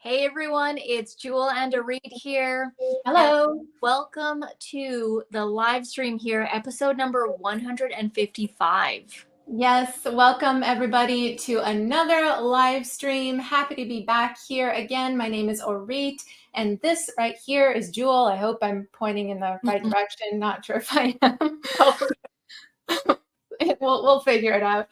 Hey everyone, it's Jewel and Auret here, and Hello. welcome to the live stream here, episode number 155. Yes, welcome everybody to another live stream. Happy to be back here again. My name is Auret, and this right here is Jewel. I hope I'm pointing in the right direction. Not sure if I am. We'll figure it out.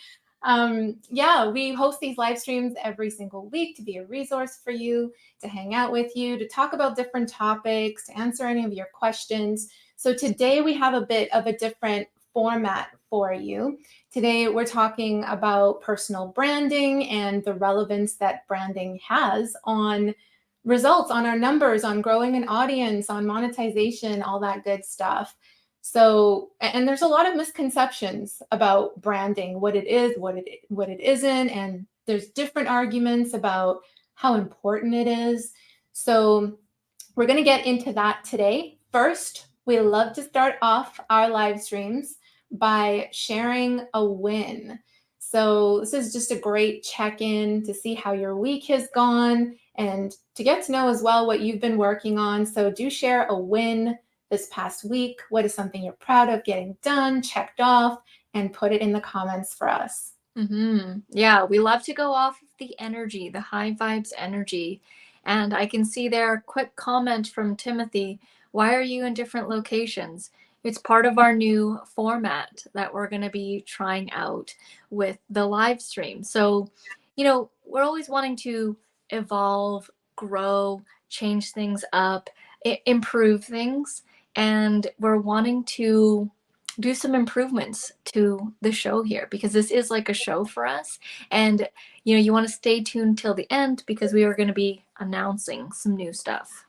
Yeah, we host these live streams every single week to be a resource for you, to hang out with you, to talk about different topics, to answer any of your questions. So today we have a bit of a different format for you. Today we're talking about personal branding and the relevance that branding has on results, on our numbers, on growing an audience, on monetization, all that good stuff. So, and there's a lot of misconceptions about branding, what it is, what it isn't, and there's different arguments about how important it is. So, we're going to get into that today. First, we love to start off our live streams by sharing a win. So, this is just a great check-in to see how your week has gone and to get to know as well what you've been working on. So, do share a win this past week. What is something you're proud of getting done, checked off, and put it in the comments for us. Yeah, we love to go off of the energy, the high vibes energy. And I can see there a quick comment from Timothy. Why are you in different locations? It's part of our new format that we're going to be trying out with the live stream. So, we're always wanting to evolve, grow, change things up, improve things. And we're wanting to do some improvements to the show here because this is like a show for us. And you want to stay tuned till the end because we are going to be announcing some new stuff.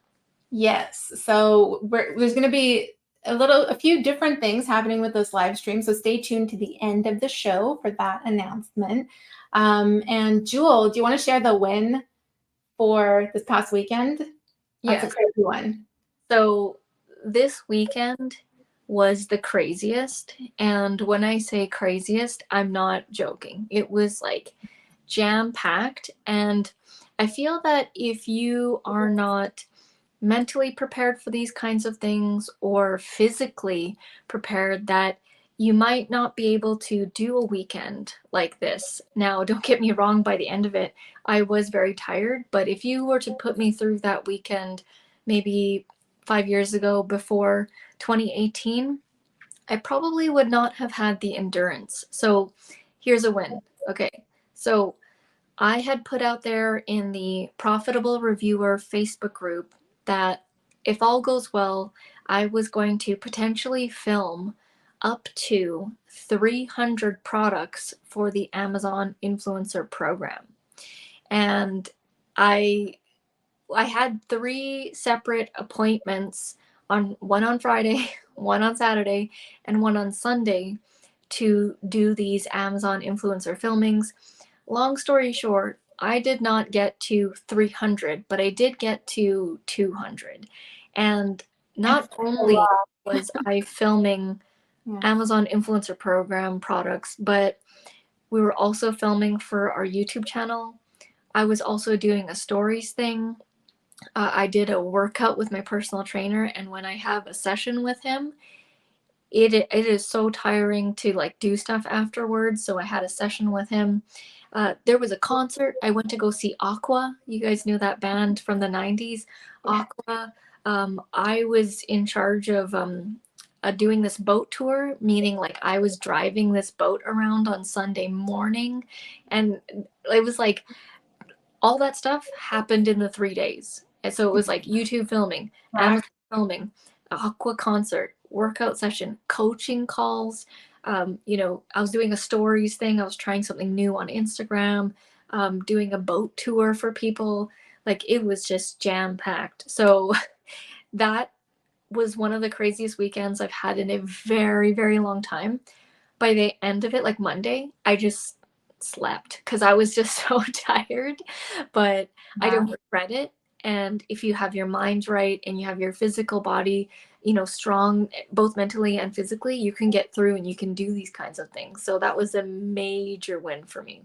Yes, so there's going to be a few different things happening with this live stream, so stay tuned to the end of the show for that announcement. And Jewel, do you want to share the win for this past weekend? Yes. That's a crazy one. So this weekend was the craziest. And when I say craziest, I'm not joking. It was like jam-packed. And I feel that if you are not mentally prepared for these kinds of things or physically prepared, that you might not be able to do a weekend like this. Now, don't get me wrong, by the end of it, I was very tired. But if you were to put me through that weekend, maybe 5 years ago, before 2018, I probably would not have had the endurance. So here's a win. Okay. So I had put out there in the Profitable Reviewer Facebook group that if all goes well, I was going to potentially film up to 300 products for the Amazon influencer program. And I had 3 separate appointments, one on Friday, one on Saturday, and one on Sunday to do these Amazon influencer filmings. Long story short, I did not get to 300, but I did get to 200. And not only was I filming Amazon influencer program products, but we were also filming for our YouTube channel. I was also doing a stories thing. I did a workout with my personal trainer, and when I have a session with him, it is so tiring to like do stuff afterwards. So I had a session with him. There was a concert. I went to go see Aqua. You guys knew that band from the 90s, Aqua. I was in charge of doing this boat tour, meaning like I was driving this boat around on Sunday morning. And it was like all that stuff happened in the 3 days. And so it was like YouTube filming, Amazon filming, Aqua concert, workout session, coaching calls. I was doing a stories thing. I was trying something new on Instagram, doing a boat tour for people. Like it was just jam packed. So that was one of the craziest weekends I've had in a very, very long time. By the end of it, like Monday, I just slept because I was just so tired, but I don't regret it. And if you have your mind right and you have your physical body, strong, both mentally and physically, you can get through and you can do these kinds of things. So that was a major win for me.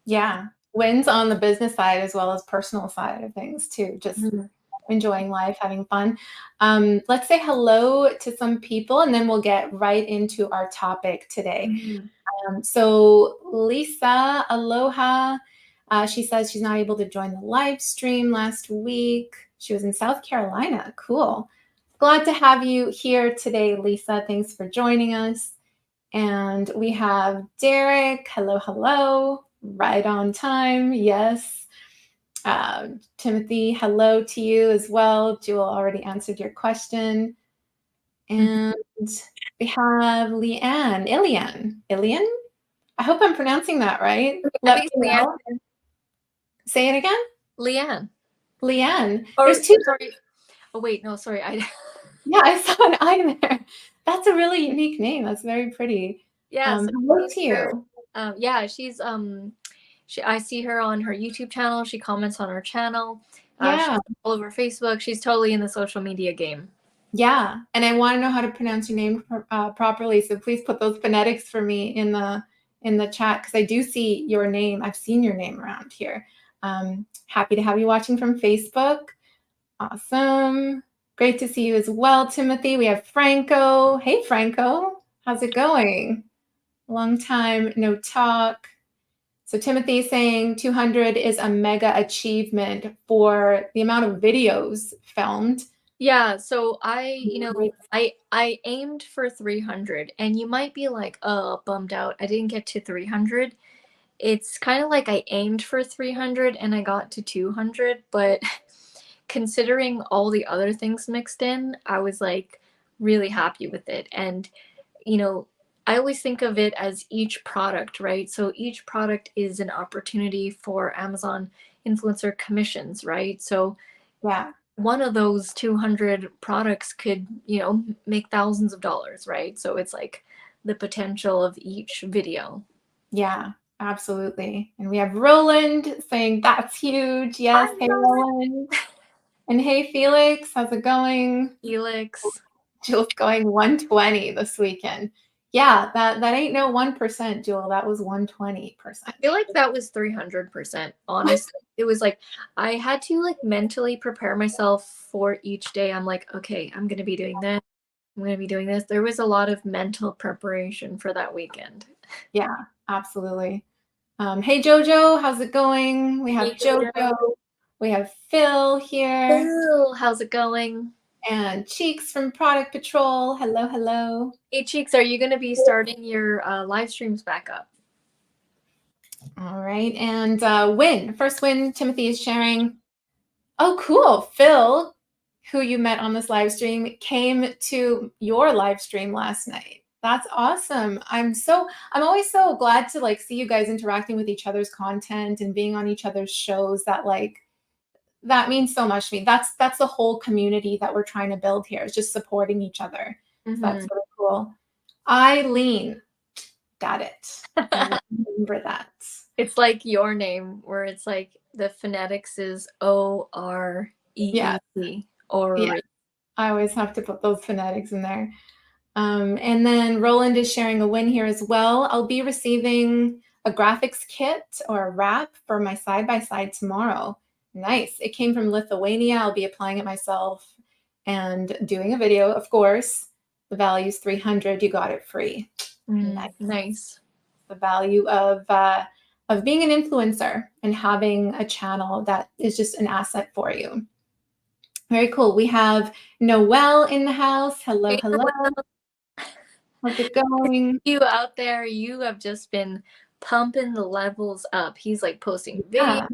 Yeah. wins on the business side as well as personal side of things too. Just Mhm. enjoying life, having fun. Let's say hello to some people and then we'll get right into our topic today. Mhm. So Lisa, aloha. She says she's not able to join the live stream last week. She was in South Carolina. Cool. Glad to have you here today, Lisa. Thanks for joining us. And we have Derek. Hello, hello. Right on time. Yes. Timothy, hello to you as well. Jewel already answered your question. Mhm. And we have Ilian. I hope I'm pronouncing that right. I Let think me it's Leanne. know. Say it again. Leanne. Leanne. Or There's two. sorry. Oh wait, no, sorry. I Yeah, I saw an I there. That's a really unique name. That's very pretty. yeah, so Hello I've to seen her. you. Yeah, I see her on her YouTube channel. She comments on our channel. Yeah, She's all over Facebook. She's totally in the social media game. yeah. And I want to know how to pronounce your name properly. So please put those phonetics for me in the chat because I do see your name. I've seen your name around here. Happy to have you watching from Facebook. Awesome. Great to see you as well, Timothy. We have Franco. Hey, Franco. How's it going? Long time no talk. So Timothy is saying 200 is a mega achievement for the amount of videos filmed. Yeah, so I aimed for 300 and you might be like, "Oh, bummed out. I didn't get to 300." It's kind of like I aimed for 300 and I got to 200, but considering all the other things mixed in, I was like really happy with it. And you know, I always think of it as each product, right? So each product is an opportunity for Amazon influencer commissions, right? So Yeah, one of those 200 products could, make thousands of dollars, right? So it's like the potential of each video. yeah, absolutely. And we have Roland saying that's huge. Hi, Yes. Hey, Roland. Roland. And hey, Felix. How's it going? Felix. Jewel's going 120 this weekend. Yeah, that ain't no 1%, Jewel. That was 120%. I feel like that was 300%. Honestly, it was like I had to like mentally prepare myself for each day. I'm like, okay, I'm gonna be doing this. I'm gonna be doing this. There was a lot of mental preparation for that weekend. Yeah, absolutely. Hey, Jojo, how's it going? We Hey, have Jojo. Jojo. We have Phil here. Phil, how's it going? And Cheeks from Product Patrol. Hello, hello. Hey, Cheeks, are you gonna be starting your live streams back up? All right. And first win, Timothy is sharing. Oh, cool. Phil, who you met on this live stream, came to your live stream last night. That's awesome. I'm always so glad to like see you guys interacting with each other's content and being on each other's shows that means so much to me. That's the whole community that we're trying to build here. Is just supporting each other. So that's really cool. Eileen, got it. I remember that. It's like your name, where it's like the phonetics is Yeah, Oreet yeah. or I always have to put those phonetics in there. And then Roland is sharing a win here as well. I'll be receiving a graphics kit or a wrap for my side-by-side tomorrow. Nice. It came from Lithuania. I'll be applying it myself and doing a video, of course. The value is 300. You got it free. Nice. The value of being an influencer and having a channel that is just an asset for you. Very cool. We have Noelle in the house. Hello, Hey, hello. How's it going? you out there, you have just been pumping the levels up. He's like posting videos, Yeah.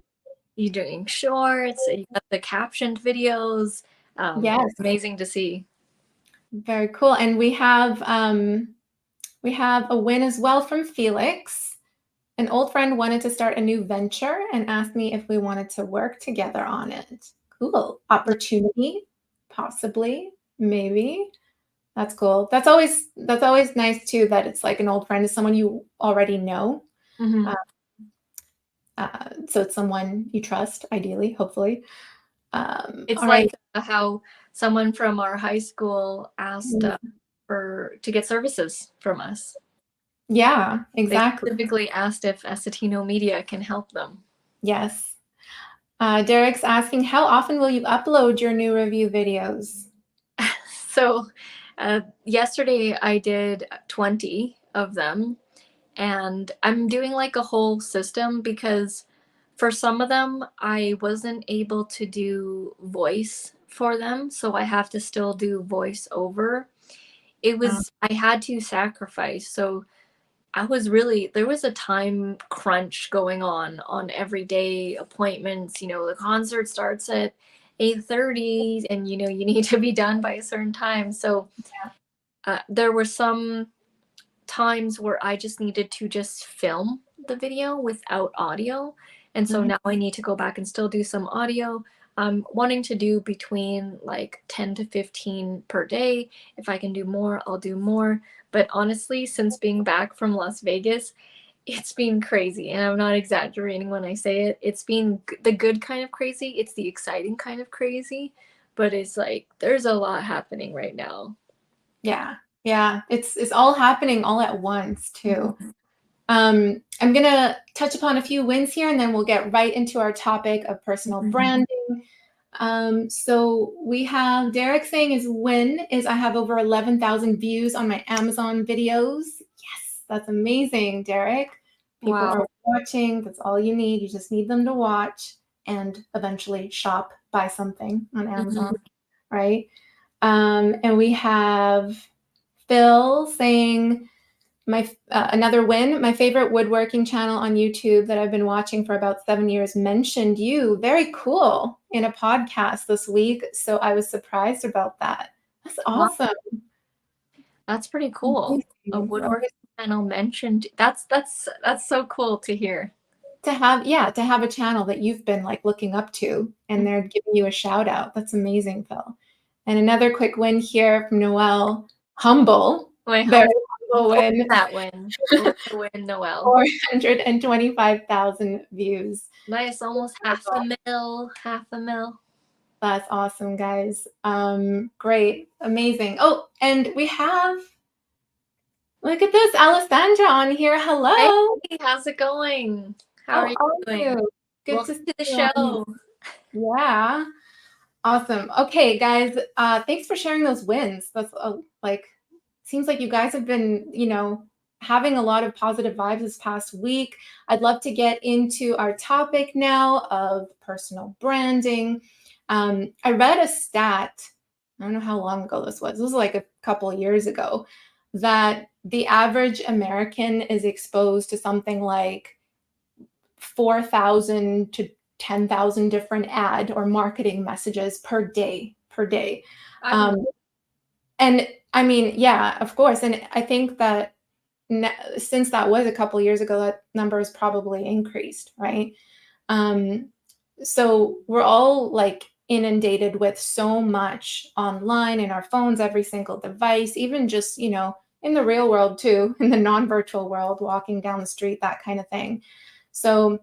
you doing shorts, you got the captioned videos. Yes. It's amazing to see. Very cool. And we have a win as well from Felix. An old friend wanted to start a new venture and asked me if we wanted to work together on it. Cool. Opportunity, possibly, maybe. That's cool. That's always nice too. That it's like an old friend is someone you already know. Mm-hmm. So it's someone you trust, ideally, hopefully. It's All right. like how someone from our high school asked to get services from us. Yeah, They exactly. specifically asked if Essetino Media can help them. Yes. Derek's asking, how often will you upload your new review videos? So yesterday I did 20 of them, and I'm doing like a whole system because for some of them I wasn't able to do voice for them, so I have to still do voice over. I had to sacrifice. So there was a time crunch going on everyday appointments. The concert starts at 8:30 and you need to be done by a certain time. So there were some times where I just needed to just film the video without audio. And so now I need to go back and still do some audio. I'm wanting to do between like 10 to 15 per day. If I can do more, I'll do more. But honestly, since being back from Las Vegas, it's been crazy. And I'm not exaggerating when I say it. It's been the good kind of crazy. It's the exciting kind of crazy. But it's like there's a lot happening right now. Yeah. Yeah. It's all happening all at once too. I'm going to touch upon a few wins here, and then we'll get right into our topic of personal branding. So we have Derek saying his win is I have over 11,000 views on my Amazon videos. Yes, that's amazing, Derek. People are watching. That's all you need. You just need them to watch and eventually shop, buy something on Amazon, right? And we have Phil saying, another win, my favorite woodworking channel on YouTube that I've been watching for about 7 years mentioned you. Very cool, in a podcast this week. So I was surprised about that. That's awesome. That's pretty cool. A woodworking channel mentioned. That's so cool to hear. To have a channel that you've been like looking up to and they're giving you a shout out. That's amazing, Phil. And another quick win here from Noelle. Humble. Very humble win. That win. What's the win, Noelle? 425,000 views. Nice, almost half a mil. That's awesome, guys. Great, amazing. Oh, and we have, look at this, Alessandra on here. Hello. Hey, how's it going? How are you doing? Good Welcome to to the show. Yeah. Awesome. Okay, guys. Thanks for sharing those wins. That's seems like you guys have been, having a lot of positive vibes this past week. I'd love to get into our topic now of personal branding. I read a stat, I don't know how long ago this was. This was like a couple of years ago, that the average American is exposed to something like 4,000 to 10,000 different ad or marketing messages per day. And I mean, yeah, of course. And I think that since that was a couple years ago, that number has probably increased, right? So we're all like inundated with so much online in our phones, every single device, even just, in the real world too, in the non-virtual world, walking down the street, that kind of thing. So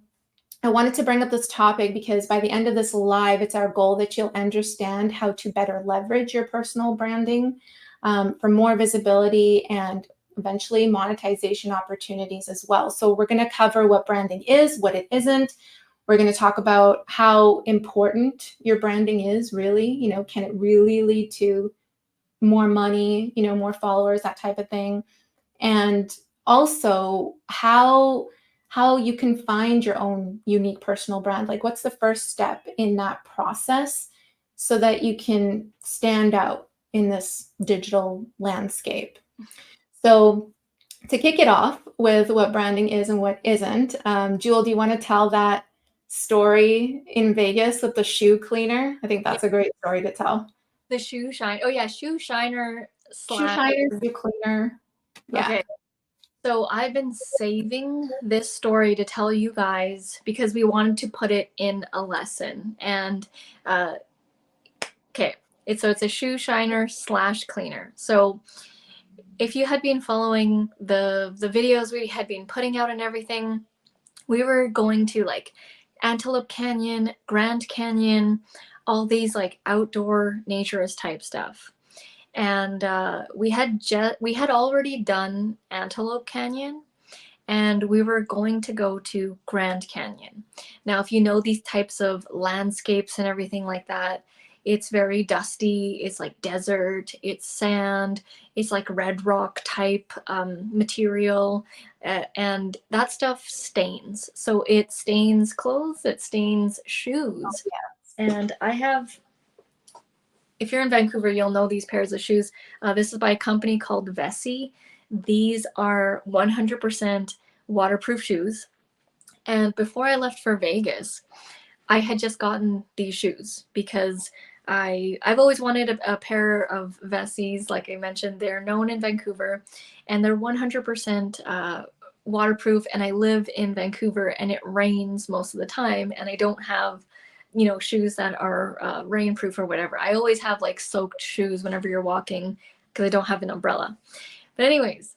I wanted to bring up this topic because by the end of this live, it's our goal that you'll understand how to better leverage your personal branding for more visibility and eventually monetization opportunities as well. So we're going to cover what branding is, what it isn't. We're going to talk about how important your branding is really, can it really lead to more money, more followers, that type of thing. And also how you can find your own unique personal brand. Like, what's the first step in that process so that you can stand out in this digital landscape? So to kick it off with what branding is and what isn't, Jewel, do you want to tell that story in Vegas with the shoe cleaner? I think that's a great story to tell. The shoe shine. Oh yeah, shoe shiner. Shoe shiner, shoe cleaner. Yeah. Okay. So I've been saving this story to tell you guys because we wanted to put it in a lesson. And okay, it's a shoe shiner / cleaner. So if you had been following the videos we had been putting out and everything, we were going to like Antelope Canyon, Grand Canyon, all these like outdoor naturist type stuff. And we had already done Antelope Canyon, and we were going to go to Grand Canyon. Now, if you know these types of landscapes and everything like that, it's very dusty, it's like desert, it's sand, it's like red rock type material, and that stuff stains. So it stains clothes, it stains Oh, shoes. yes. And I have, if you're in Vancouver, you'll know these pairs of shoes. This is by a company called Vessi. These are 100% waterproof shoes. And before I left for Vegas, I had just gotten these shoes because I've always wanted a pair of Vessis. Like I mentioned, they're known in Vancouver, and they're 100% waterproof. And I live in Vancouver, and it rains most of the time, and I don't have, shoes that are rainproof or whatever. I always have like soaked shoes whenever you're walking because I don't have an umbrella. But anyways,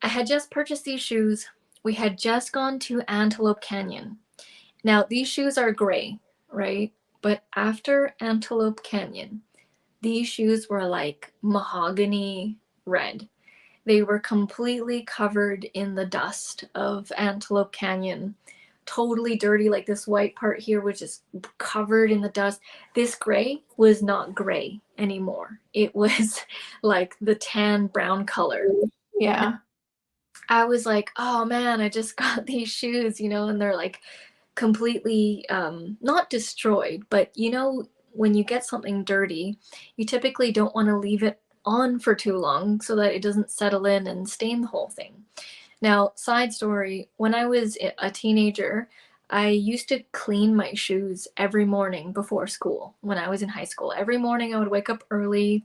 I had just purchased these shoes. We had just gone to Antelope Canyon. Now, these shoes are gray, right? But after Antelope Canyon, these shoes were like mahogany red. They were completely covered in the dust of Antelope Canyon, totally dirty. Like this white part here was just covered in the dust. This gray was not gray anymore. It was like the tan brown color. Yeah. I was like, oh man, I just got these shoes, and they're like completely not destroyed, but when you get something dirty, you typically don't want to leave it on for too long so that it doesn't settle in and stain the whole thing. Now, side story, when I was a teenager, I used to clean my shoes every morning before school when I was in high school. Every morning I would wake up early,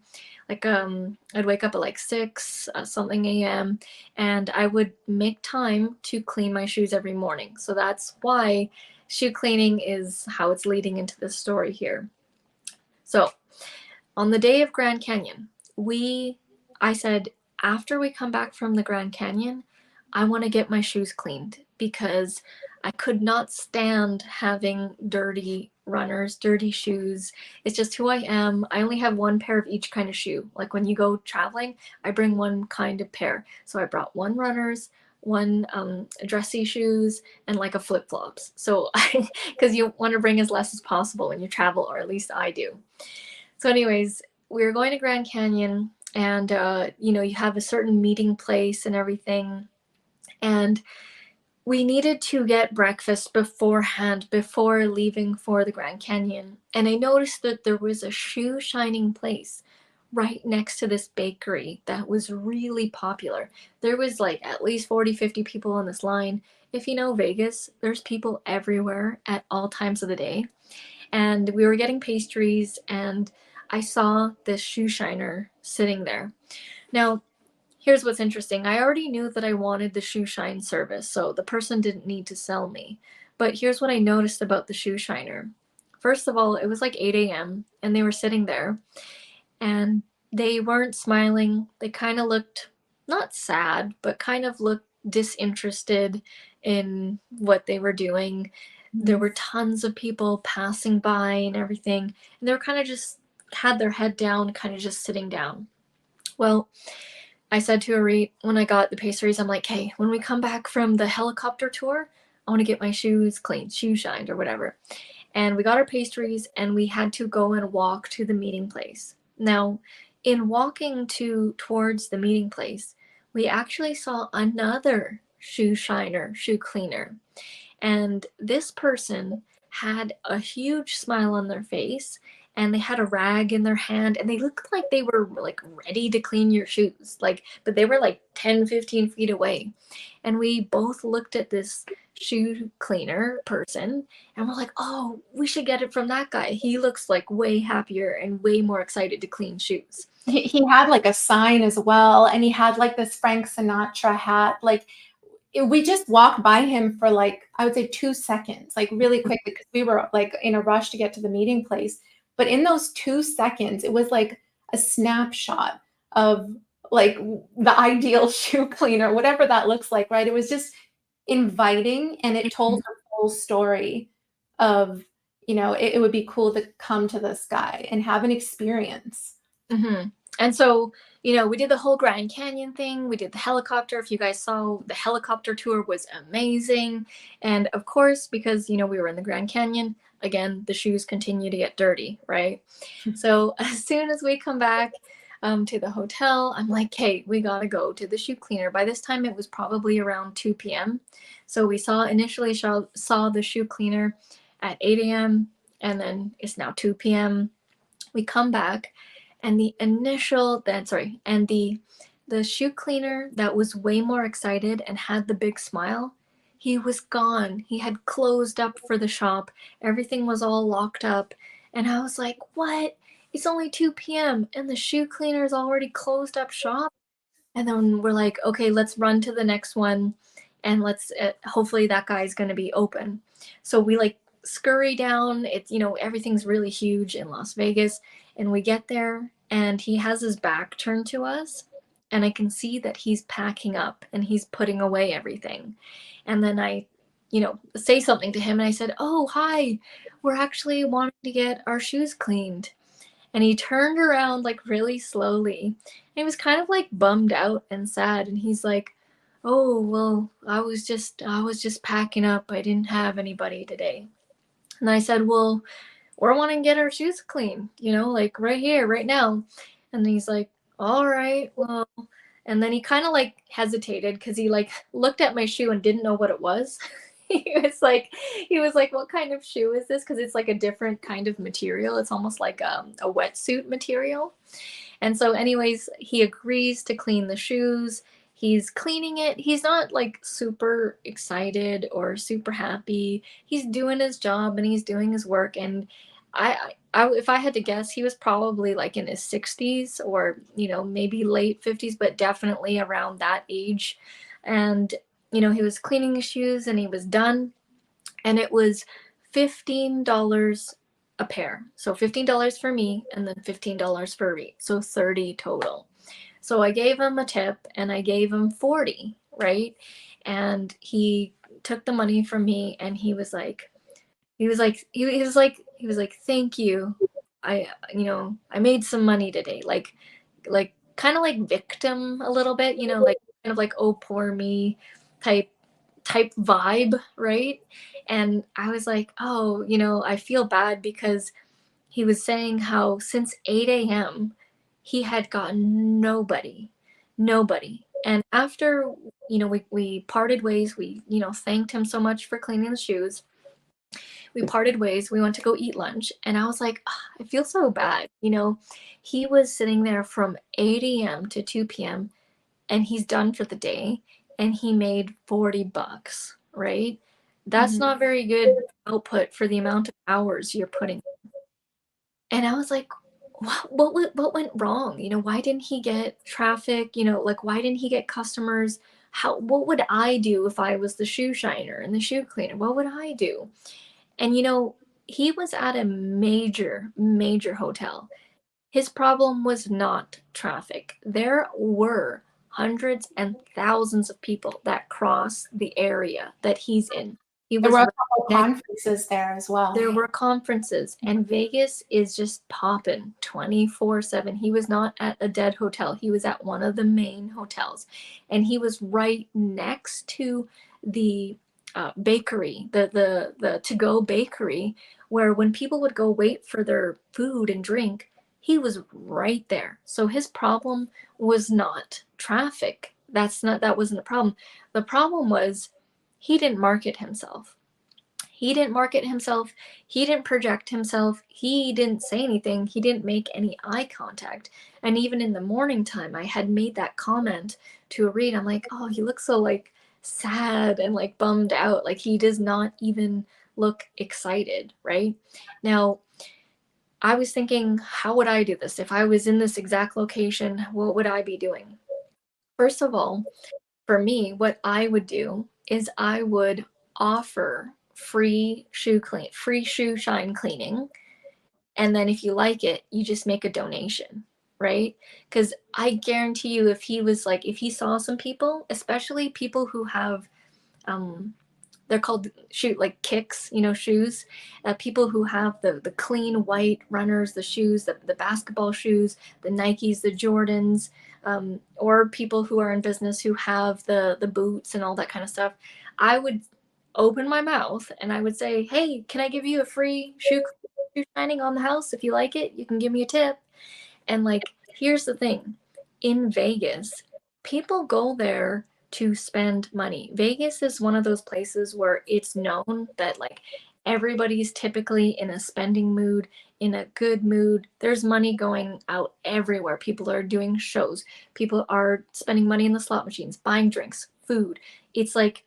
like I'd wake up at like 6 something a.m. and I would make time to clean my shoes every morning. So that's why shoe cleaning is how it's leading into this story here. So, on the day of Grand Canyon, I said, after we come back from the Grand Canyon, I want to get my shoes cleaned because I could not stand having dirty runners, dirty shoes. It's just who I am. I only have one pair of each kind of shoe. Like when you go traveling, I bring one kind of pair. So I brought one runners, one dressy shoes, and like a flip flops. So, because you want to bring as less as possible when you travel, or at least I do. So, anyways, we were going to Grand Canyon, and you have a certain meeting place and everything, and we needed to get breakfast beforehand before leaving for the Grand Canyon. And I noticed that there was a shoe shining place right next to this bakery that was really popular. There was like at least 40, 50 people on this line. If you know Vegas, there's people everywhere at all times of the day. And we were getting pastries, and I saw this shoe shiner sitting there. Now, here's what's interesting. I already knew that I wanted the shoe shine service, so the person didn't need to sell me. But here's what I noticed about the shoe shiner. First of all, it was like 8 a.m., and they were sitting there, and they weren't smiling. They kind of looked not sad, but kind of looked disinterested in what they were doing. There were tons of people passing by and everything, and they were kind of just had their head down, kind of just sitting down. Well, I said to Auret when I got the pastries, I'm like, hey, when we come back from the helicopter tour, I want to get my shoes cleaned, shoe shined, or whatever. And we got our pastries, and we had to go and walk to the meeting place. Now, in walking towards the meeting place, we actually saw another shoe shiner, shoe cleaner. And this person had a huge smile on their face, and they had a rag in their hand, and they looked like they were like ready to clean your shoes. Like, but they were like 10, 15 feet away. And we both looked at this shoe cleaner person, and we're like, oh, we should get it from that guy. He looks like way happier and way more excited to clean shoes. He had like a sign as well, and he had like this Frank Sinatra hat. Like we just walked by him for like, I would say 2 seconds, like really quick, because we were like in a rush to get to the meeting place. But in those 2 seconds, it was like a snapshot of like the ideal shoe cleaner, whatever that looks like, right? It was just inviting, and it told the whole story of, it would be cool to come to this guy and have an experience. Mm-hmm. And so, we did the whole Grand Canyon thing. We did the helicopter. If you guys saw, the helicopter tour was amazing. And of course, because, we were in the Grand Canyon, again, the shoes continue to get dirty, right? So as soon as we come back to the hotel, I'm like, hey, we got to go to the shoe cleaner. By this time, it was probably around 2 p.m. So we initially saw the shoe cleaner at 8 a.m. and then it's now 2 p.m. We come back and the shoe cleaner that was way more excited and had the big smile, he was gone. He had closed up for the shop. Everything was all locked up. And I was like, what? It's only 2 p.m. and the shoe cleaner's already closed up shop. And then we're like, okay, let's run to the next one and let's hopefully that guy's going to be open. So we like scurry down. It's, everything's really huge in Las Vegas. And we get there and he has his back turned to us. And I can see that he's packing up and he's putting away everything. And then I, say something to him and I said, oh, hi, we're actually wanting to get our shoes cleaned. And he turned around like really slowly. And he was kind of like bummed out and sad. And he's like, oh, well, I was just packing up. I didn't have anybody today. And I said, well, we're wanting to get our shoes clean, like right here, right now. And he's like, all right, well. And then he kind of like hesitated because he like looked at my shoe and didn't know what it was. he was like, what kind of shoe is this? Because it's like a different kind of material. It's almost like a wetsuit material. And so, anyways, he agrees to clean the shoes. He's cleaning it. He's not like super excited or super happy. He's doing his job and he's doing his work. And if I had to guess, he was probably like in his 60s or, maybe late 50s, but definitely around that age. And, he was cleaning his shoes and he was done. And it was $15 a pair. So $15 for me and then $15 for Reed. So 30 total. So I gave him a tip and I gave him 40, right? And he took the money from me and he was like, thank you. I made some money today. Like kind of like victim a little bit, like kind of like, oh, poor me type vibe, right? And I was like, oh, I feel bad because he was saying how since 8 a.m. he had gotten nobody. And after, we parted ways, we, thanked him so much for cleaning the shoes. We parted ways. We went to go eat lunch. And I was like, I feel so bad. He was sitting there from 8 a.m. to 2 p.m. and he's done for the day and he made $40, right? That's not very good output for the amount of hours you're putting. And I was like, what went wrong? Why didn't he get traffic? Like why didn't he get customers? What would I do if I was the shoe shiner and the shoe cleaner? What would I do? And he was at a major hotel. His problem was not traffic. There were hundreds and thousands of people that cross the area that he's in. He There was were a right couple next. conferences there as well. There were conferences, and Vegas is just popping 24/7. He was not at a dead hotel. He was at one of the main hotels, and he was right next to the bakery, the to-go bakery, where when people would go wait for their food and drink, he was right there. So his problem was not traffic. That wasn't the problem. The problem was he didn't market himself. He didn't market himself. He didn't project himself. He didn't say anything. He didn't make any eye contact. And even in the morning time, I had made that comment to Reed. I'm like, oh, he looks so like sad and like bummed out. Like he does not even look excited, right? Now, I was thinking, how would I do this? If I was in this exact location, what would I be doing? First of all, for me, what I would do is I would offer free shoe shine cleaning. And then if you like it, you just make a donation, right? Because I guarantee you, if he saw some people, especially people who have they're called like kicks, shoes. People who have the clean white runners, the shoes, the basketball shoes, the Nikes, the Jordans, or people who are in business who have the boots and all that kind of stuff. I would open my mouth and I would say, "Hey, can I give you a free shoe shining on the house? If you like it, you can give me a tip." And like, here's the thing, in Vegas, people go there to spend money. Vegas is one of those places where it's known that like everybody's typically in a spending mood, in a good mood. There's money going out everywhere. People are doing shows, people are spending money in the slot machines, buying drinks, food. It's like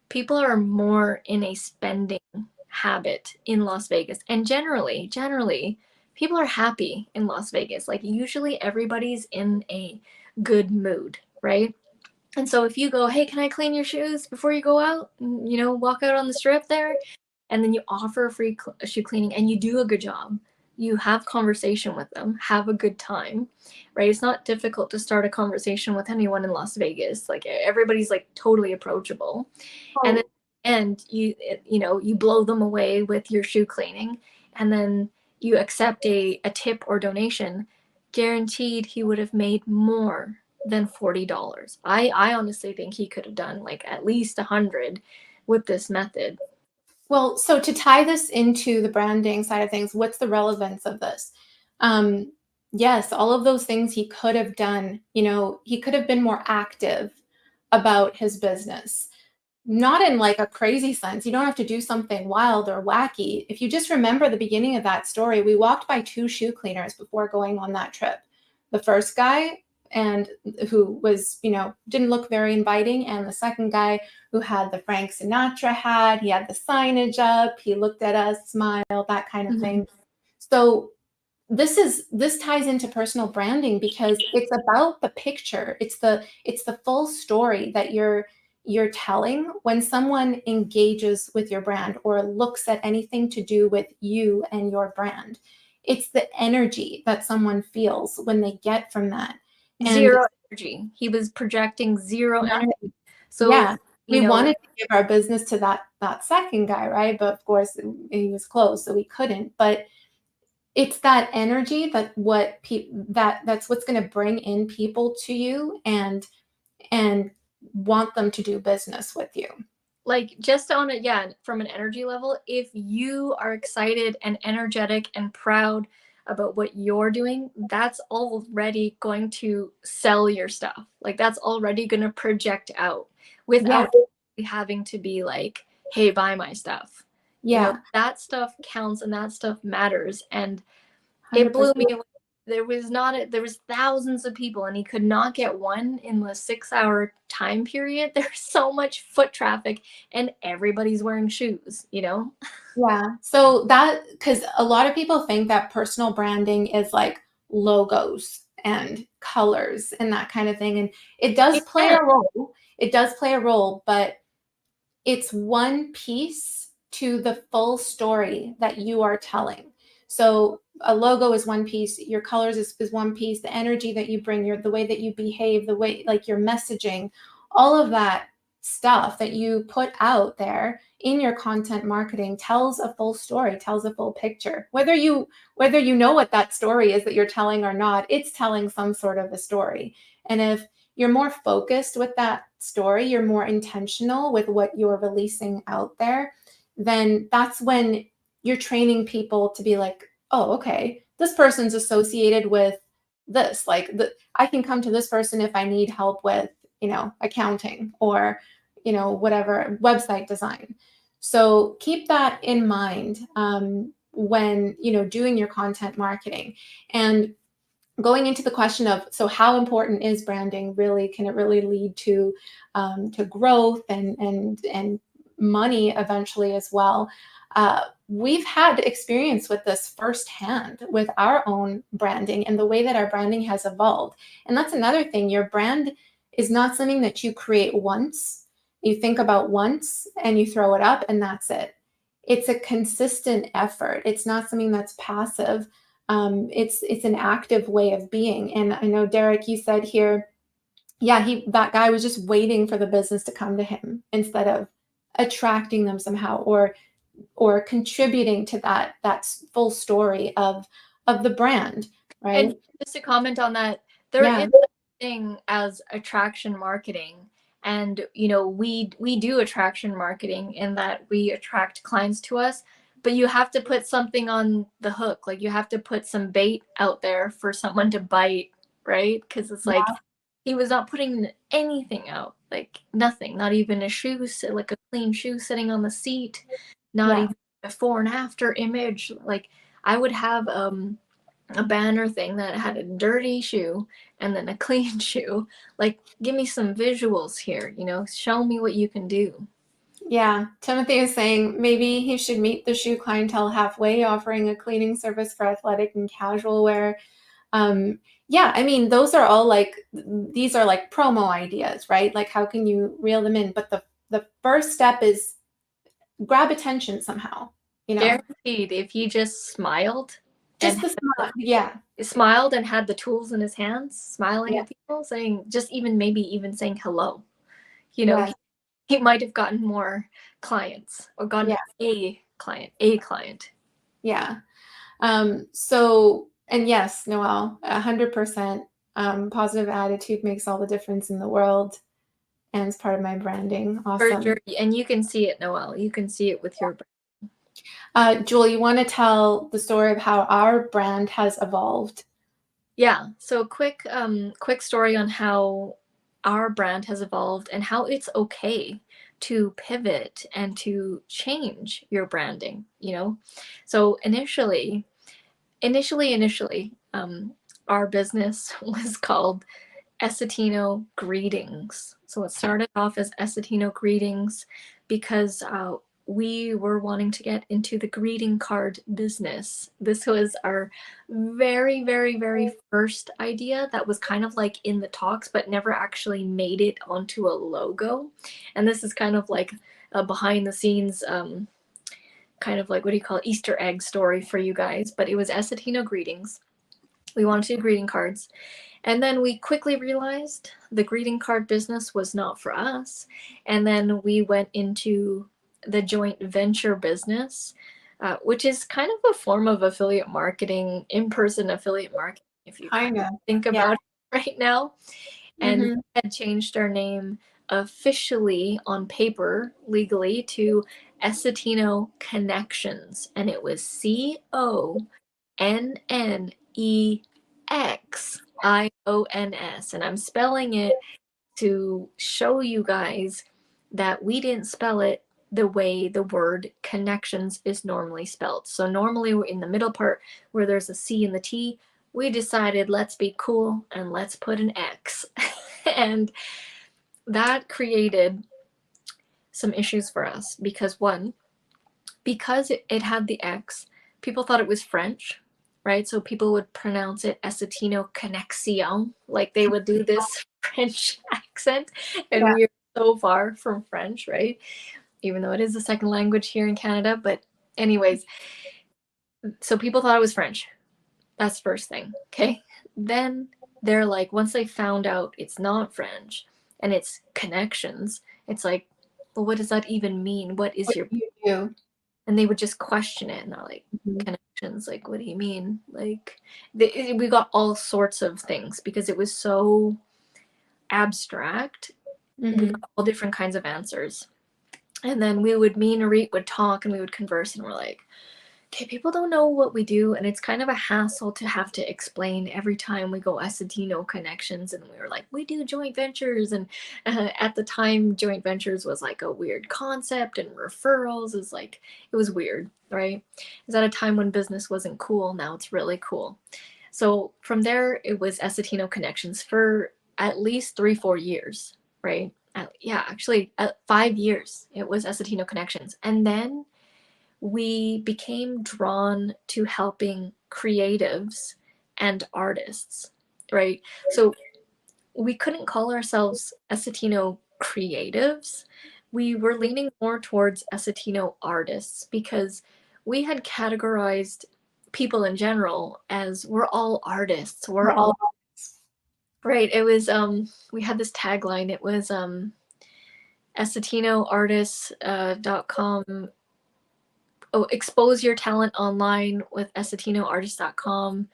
people are more in a spending habit in Las Vegas. And generally, people are happy in Las Vegas. Like usually everybody's in a good mood, right? And so if you go, "Hey, can I clean your shoes before you go out?" Walk out on the strip there, and then you offer a free shoe cleaning and you do a good job. You have conversation with them, have a good time, right? It's not difficult to start a conversation with anyone in Las Vegas. Like everybody's like totally approachable. And then Oh, you blow them away with your shoe cleaning, and then you accept a tip or donation, guaranteed he would have made more than $40. I honestly think he could have done like at least 100 with this method. well, so to tie this into the branding side of things, what's the relevance of this? Um, yes, all of those things he could have done, he could have been more active about his business. Not in like a crazy sense. You don't have to do something wild or wacky. If you just remember the beginning of that story, we walked by two shoe cleaners before going on that trip. The first guy and who was, didn't look very inviting, and the second guy who had the Frank Sinatra hat, he had the signage up, he looked at us, smiled, that kind of thing. So this ties into personal branding because it's about the picture. It's the full story that you're telling when someone engages with your brand or looks at anything to do with you and your brand. It's the energy that someone feels when they get from that. And Zero energy. He was projecting zero energy. So, yeah, we wanted to give our business to that second guy, right? But of course he was closed, so we couldn't. But it's that energy that's what's going to bring in people to you and want them to do business with you. like just on it, yeah, from an energy level, if you are excited and energetic and proud about what you're doing, that's already going to sell your stuff. Like that's already going to project out Yeah, without having to be like, "Hey, buy my stuff." yeah, That stuff counts and that stuff matters. And it blew 100%. me away. There was thousands of people and he could not get one in the 6 hour time period. There's so much foot traffic and everybody's wearing shoes. Yeah. So that, because a lot of people think that personal branding is like logos and colors and that kind of thing. And it does It play can. a role. It does play a role, but it's one piece to the full story that you are telling. So a logo is one piece, your colors is one piece, the energy that you bring, the way that you behave, the way like your messaging, all of that stuff that you put out there in your content marketing tells a full story, tells a full picture. Whether you know what that story is that you're telling or not, it's telling some sort of a story. And if you're more focused with that story, you're more intentional with what you're releasing out there, then that's when you're training people to be like, oh, okay, this person's associated with this. I can come to this person if I need help with, accounting or, whatever, website design. So keep that in mind when, doing your content marketing. And going into the question of, so how important is branding? Really, can it really lead to growth and money eventually as well? We've had experience with this firsthand with our own branding and the way that our branding has evolved. And that's another thing. Your brand is not something that you create once, you think about once and you throw it up and that's it. It's a consistent effort. It's not something that's passive. It's an active way of being. And I know, Derek, you said here, yeah, that guy was just waiting for the business to come to him instead of attracting them somehow, or contributing to that full story of the brand, right? And just to comment on that, there Yeah. is such a thing as attraction marketing. And we do attraction marketing in that we attract clients to us, but you have to put something on the hook. Like you have to put some bait out there for someone to bite, right? Because it's like Yeah. he was not putting anything out, like nothing, not even a shoe, like a clean shoe sitting on the seat, not Yeah. even a before and after image. Like I would have a banner thing that had a dirty shoe and then a clean shoe. Like, give me some visuals here, show me what you can do. Yeah. Timothy is saying maybe he should meet the shoe clientele halfway, offering a cleaning service for athletic and casual wear. Yeah, I mean, these are like promo ideas, right? Like, how can you reel them in? But the first step is grab attention somehow, you know, Guaranteed, if he just smiled just and the smile. Yeah. had the tools in his hands, smiling Yeah. at people, saying just even maybe even saying hello, Yes. he might have gotten more clients or gotten Yeah. a client. Yeah. So, and yes, Noelle, 100%, positive attitude makes all the difference in the world, and it's part of my branding. For Awesome. sure. And you can see it, Noelle. You can see it with your brand. Jewel, you want to tell the story of how our brand has evolved? Yeah. So quick story on how our brand has evolved and how it's okay to pivot and to change your branding. So initially, our business was called Essetino Greetings. So it started off as Essetino Greetings because we were wanting to get into the greeting card business. This was our very, very, very first idea that was kind of like in the talks, but never actually made it onto a logo. And this is kind of like a behind the scenes, kind of like, what do you call it, Easter egg story for you guys. But it was Essetino Greetings. We wanted to do greeting cards. And then we quickly realized the greeting card business was not for us. And then we went into the joint venture business, which is kind of a form of affiliate marketing, in-person affiliate marketing, if you kind Kind of of. think Yeah. about it right now. And we Mm-hmm. had changed our name officially on paper, legally, to Essetino Connections. And it was CONNEXIONS. And I'm spelling it to show you guys that we didn't spell it the way the word connections is normally spelled. So normally we're in the middle part where there's a C and the T. We decided let's be cool and let's put an X. And that created some issues for us because because it had the X, people thought it was French, right? So people would pronounce it Essetino Connexion, like they would do this French accent, and Yeah. we are so far from French, right? Even though it is a second language here in Canada. But anyways, so people thought it was French. That's the first thing, okay? Then they're like, once they found out it's not French and it's connections, it's like, well, what does that even mean? What is What your, do you do? and they would just question it and they're like, Mm-hmm. connections, like, what do you mean? Like, we got all sorts of things because it was so abstract. We Mm-hmm. got all different kinds of answers. And then me and Arit would talk and we would converse and we're like, okay, people don't know what we do, and it's kind of a hassle to have to explain every time we go Essetino Connections. And we were like, we do joint ventures, and at the time, joint ventures was like a weird concept, and referrals is like, it was weird, right? It was at a time when business wasn't cool. Now it's really cool. So from there, it was Essetino Connections for at least 3-4 years, right? Yeah, actually, 5 years. It was Essetino Connections, and then we became drawn to helping creatives and artists, right? So we couldn't call ourselves Essetino creatives. We were leaning more towards Essetino artists because we had categorized people in general as we're all artists. We're We're all. all right. It was we had this tagline. It was EssetinoArtists.com. Oh, expose your talent online with EssetinoArtist.com.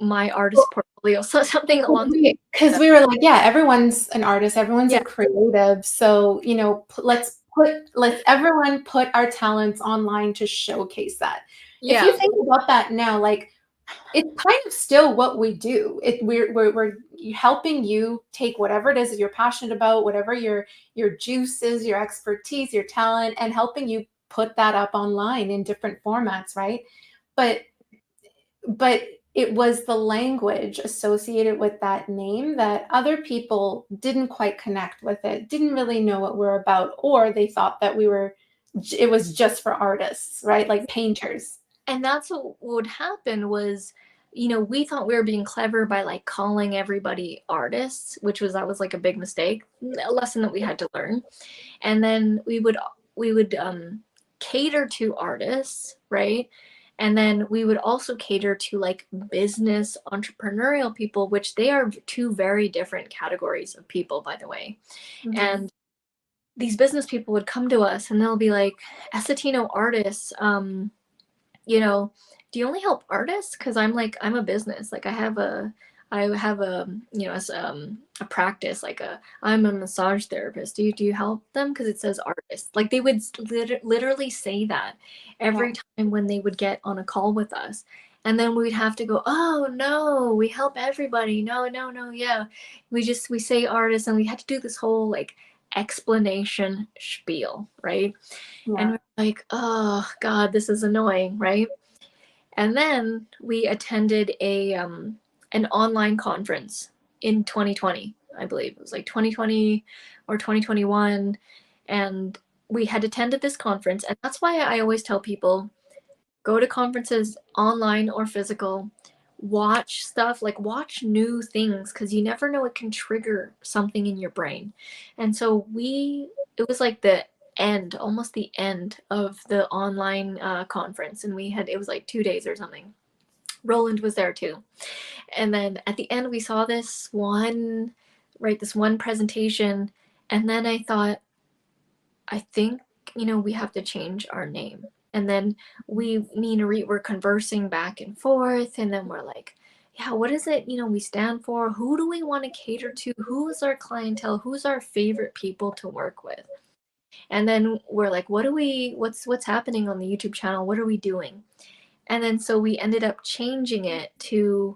My artist portfolio, so something along Because the we were like, yeah, everyone's an artist, everyone's a yeah, creative. So, let's everyone put our talents online to showcase that. If yeah, you think about that now, like it's kind of still what we do. We're helping you take whatever it is that you're passionate about, whatever your juices, your expertise, your talent, and helping you put that up online in different formats, right? But but it was the language associated with that name that other people didn't quite connect with it, didn't really know what we're about, or they thought that it was just for artists, right? Like painters. and that's what would happen was, we thought we were being clever by like calling everybody artists, that was like a big mistake, a lesson that we had to learn. And then we would cater to artists, right? And then we would also cater to like business entrepreneurial people, which they are two very different categories of people, by the way. Mhm. And these business people would come to us and they'll be like, Essetino artists, you know, do you only help artists? Because I'm a business. Like I have a a practice. I'm a massage therapist. Do you help them? Because it says artist. Like they would literally say that Yeah. every time when they would get on a call with us. And then we'd have to go, oh no, we help everybody. No, no, no, yeah. We say artist, and we had to do this whole like explanation spiel, right? And Yeah. we're like, oh God, this is annoying, right? And then we attended an online conference in 2020, I believe. It was like 2020 or 2021. And we had attended this conference. And that's why I always tell people, go to conferences online or physical, watch stuff, like watch new things, because you never know, it can trigger something in your brain. And so it was like the end, almost the end of the online conference, and it was like 2 days or something. Roland was there too. And then at the end we saw this one presentation, and then I thought, I think, we have to change our name. And then me and Arit were conversing back and forth, and then we're like, yeah, what is it, we stand for? Who do we want to cater to? Who is our clientele? Who's our favorite people to work with? And then we're like, what's happening on the YouTube channel? What are we doing? And then so we ended up changing it to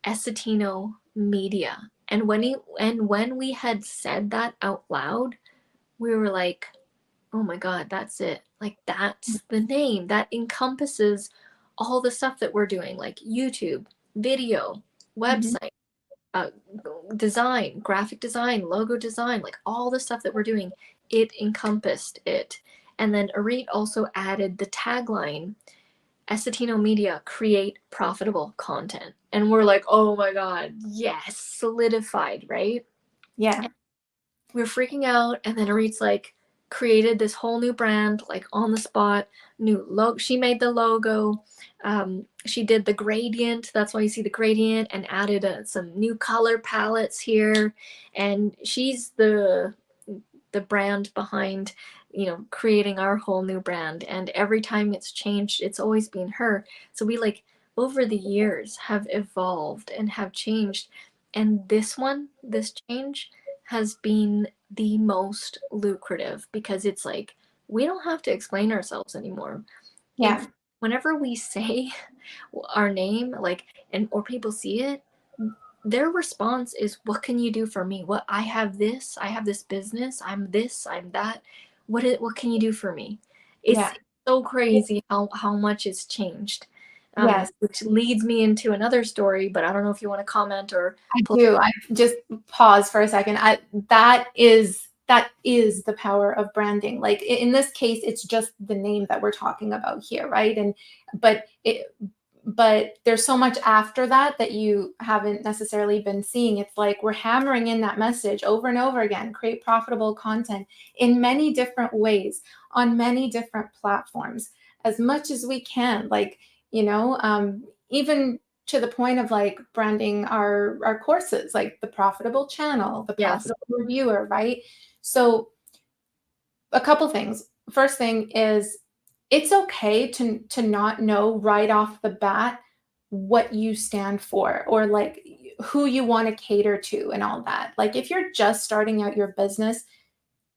Essetino Media. And when we had said that out loud, we were like, oh my God, that's it. Like, that's the name that encompasses all the stuff that we're doing, like YouTube, video, Mhm. website, uh, design, graphic design, logo design, like all the stuff that we're doing. It encompassed it. And then Arit also added the tagline, Essetino Media, create profitable content. And we're like, oh my God, yes, solidified, right? Yeah. We were freaking out, and then Arit's like created this whole new brand, like on the spot. New logo. She made the logo. She did the gradient. That's why you see the gradient, and added some new color palettes here. And she's the brand behind, creating our whole new brand. And every time it's changed, it's always been her. So we like over the years have evolved and have changed. And this change has been the most lucrative, because it's like we don't have to explain ourselves anymore. In Yeah. Whenever we say our name, like, and or people see it, their response is, what can you do for me? I have this business, I'm this, I'm that. What can you do for me? It's Yeah. so crazy how much it's changed. Yes. Which leads me into another story, but I don't know if you want to comment or I pull. do. I just pause for a second. That is the power of branding. Like in this case, it's just the name that we're talking about here, right? But it but there's so much after that that you haven't necessarily been seeing. It's like we're hammering in that message over and over again. Create profitable content in many different ways on many different platforms as much as we can. Like, even to the point of like branding our courses, like the profitable channel, the Yes. profitable reviewer, right? So a couple things. First thing is, it's okay to not know right off the bat what you stand for, or like who you want to cater to and all that. Like if you're just starting out your business,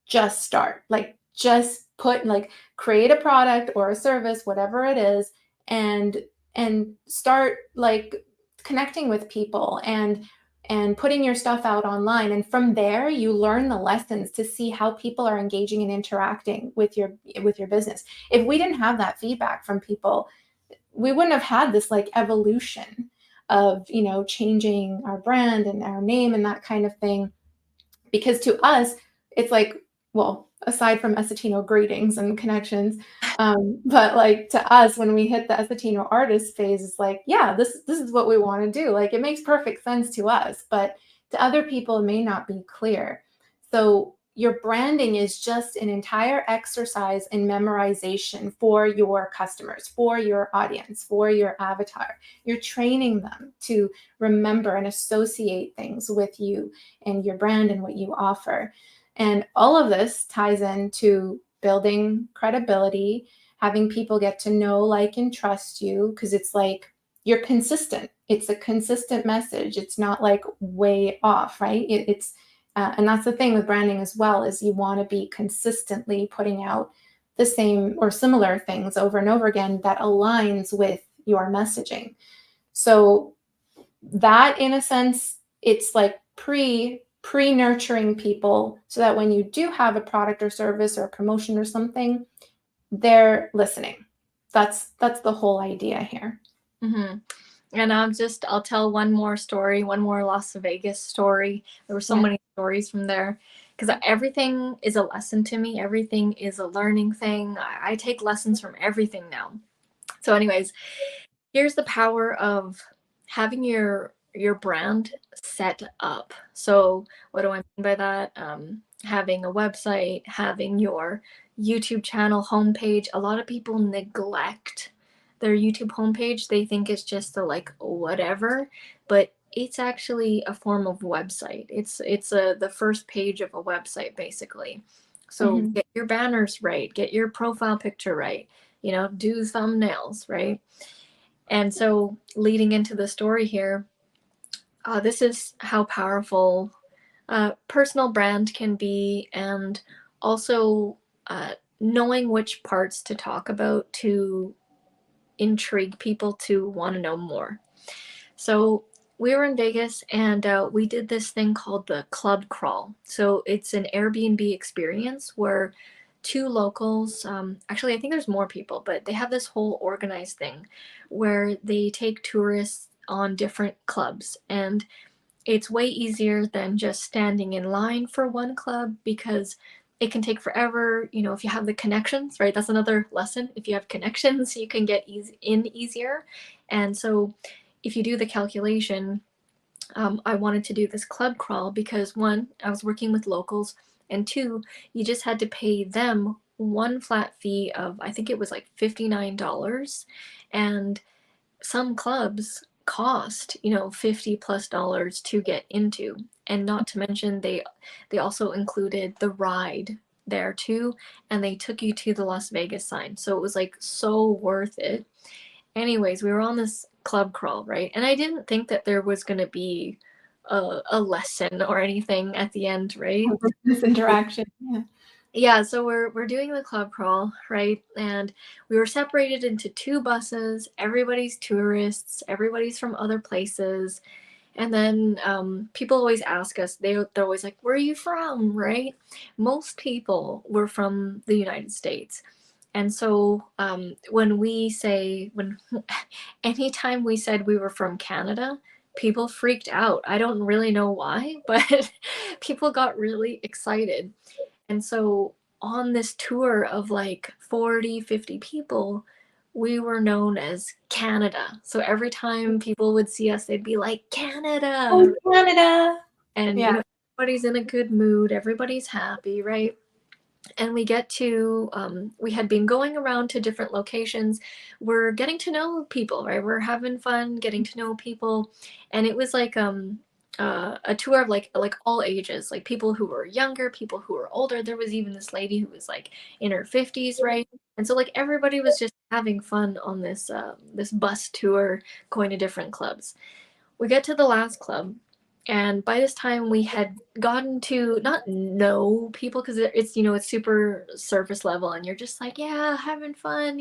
just start. Like just put like create a product or a service, whatever it is, and start like connecting with people and putting your stuff out online. And from there you learn the lessons to see how people are engaging and interacting with your business. If we didn't have that feedback from people, we wouldn't have had this like evolution of, changing our brand and our name and that kind of thing. Because to us, it's like, well, aside from Essetino greetings and connections, but like to us, when we hit the Essetino artist phase, it's like, yeah, this is what we want to do. Like it makes perfect sense to us, but to other people, it may not be clear. So your branding is just an entire exercise in memorization for your customers, for your audience, for your avatar. You're training them to remember and associate things with you and your brand and what you offer. And all of this ties into building credibility, having people get to know, like, and trust you, because it's like you're consistent. It's a consistent message. It's not like way off, right? And that's the thing with branding as well, is you want to be consistently putting out the same or similar things over and over again that aligns with your messaging. So that, in a sense, it's like pre-nurturing people so that when you do have a product or service or a promotion or something, they're listening. That's the whole idea here. Mm-hmm. And I'll tell one more story, one more Las Vegas story. There were so many stories from there, because everything is a lesson to me. Everything is a learning thing. I take lessons from everything now. So anyways, here's the power of having your brand set up. So what do I mean by that? Having a website, having your YouTube channel homepage. A lot of people neglect their YouTube homepage. They think it's just a like whatever, but it's actually a form of website. It's the first page of a website basically. So get your banners right, get your profile picture right, do thumbnails, right? And so leading into the story here, this is how powerful personal brand can be, and also knowing which parts to talk about to intrigue people to want to know more. So we were in Vegas, and we did this thing called the club crawl. So it's an Airbnb experience where two locals, actually I think there's more people, but they have this whole organized thing where they take tourists on different clubs. And it's way easier than just standing in line for one club, because it can take forever. If you have the connections, right? That's another lesson. If you have connections, you can get in easier. And so if you do the calculation, I wanted to do this club crawl because, one, I was working with locals, and two, you just had to pay them one flat fee of, I think it was like $59. And some clubs cost, $50+ to get into. And not to mention, they also included the ride there too, and they took you to the Las Vegas sign. So it was like so worth it. Anyways, we were on this club crawl, right? And I didn't think that there was going to be a lesson or anything at the end, right? This interaction. Yeah, so we're doing the club crawl, right? And we were separated into two buses. Everybody's tourists, everybody's from other places. And then people always ask us, they're always like, where are you from, right? Most people were from the United States. And so anytime we said we were from Canada, people freaked out. I don't really know why, but people got really excited. And so on this tour of like 40, 50 people, we were known as Canada. So every time people would see us, they'd be like, Canada. Oh, Canada. And everybody's in a good mood, everybody's happy, right? And we we had been going around to different locations. We're getting to know people, right? We're having fun getting to know people. And it was like a tour of like all ages, like people who were younger, people who were older. There was even this lady who was like in her 50s, right? And so like everybody was just having fun on this bus tour, going to different clubs. We get to the last club, and by this time we had gotten to not know people, because it's, it's super surface level, and you're just like, yeah, having fun,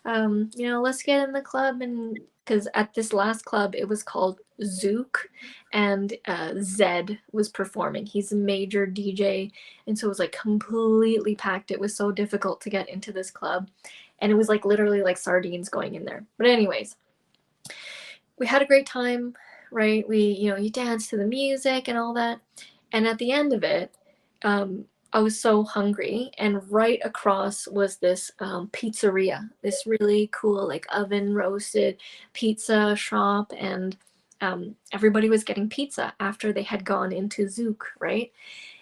let's get in the club. And because at this last club it was called Zook, and Zed was performing. He's a major DJ, and so it was like completely packed. It was so difficult to get into this club, and it was like literally like sardines going in there. But anyways, we had a great time, right? You dance to the music and all that. And at the end of it, I was so hungry. And right across was this pizzeria, this really cool, like oven roasted pizza shop. And everybody was getting pizza after they had gone into Zook, right?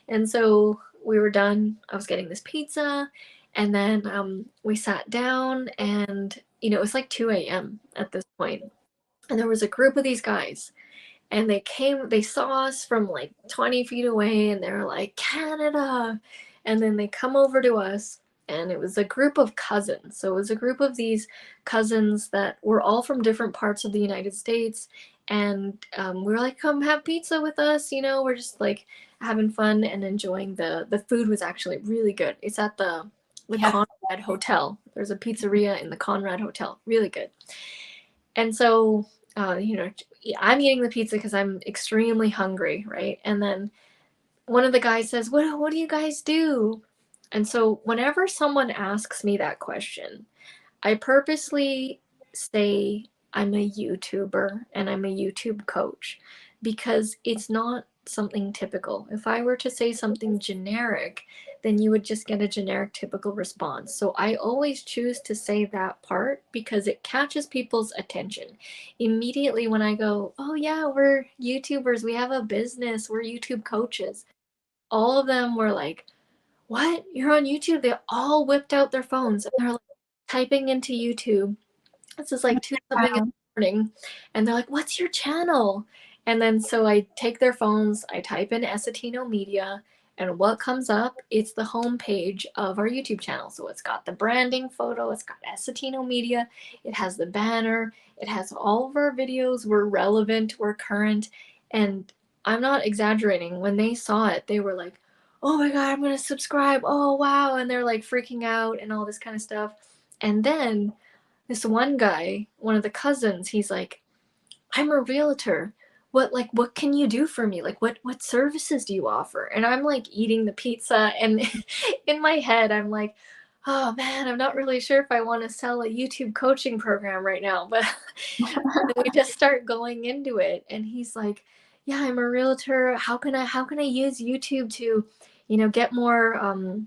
And so we were done. I was getting this pizza. And then we sat down, and, it was like 2 a.m. at this point, and there was a group of these guys, and they saw us from like 20 feet away, and they were like, Canada. And then they come over to us, and it was a group of cousins. So it was a group of these cousins that were all from different parts of the United States. And we were like, come have pizza with us. We're just like having fun and enjoying the food was actually really good. It's at the Yes. Conrad Hotel. There's a pizzeria in the Conrad Hotel. Really good. And so, I'm eating the pizza because I'm extremely hungry, right? And then one of the guys says, what do you guys do? And so whenever someone asks me that question, I purposely say I'm a YouTuber and I'm a YouTube coach, because it's not something typical. If I were to say something generic, then you would just get a generic typical response. So I always choose to say that part because it catches people's attention. Immediately when I go, oh yeah, we're YouTubers, we have a business, we're YouTube coaches, all of them were like, what? You're on YouTube? They all whipped out their phones and they're like typing into YouTube. This is like 2 something in Wow. the morning. And they're like, what's your channel? And then so I take their phones, I type in Essetino Media, and what comes up? It's the homepage of our YouTube channel. So it's got the branding photo, it's got Essetino Media, it has the banner, it has all of our videos. We're relevant, we're current. And I'm not exaggerating. When they saw it, they were like, oh my God, I'm going to subscribe. Oh, wow. And they're like freaking out and all this kind of stuff. And then this one guy, one of the cousins, he's like, I'm a realtor. What can you do for me? Like what services do you offer? And I'm like eating the pizza, and in my head I'm like, oh man, I'm not really sure if I want to sell a YouTube coaching program right now. But we just start going into it, and he's like, yeah, I'm a realtor. How can I use YouTube to, get more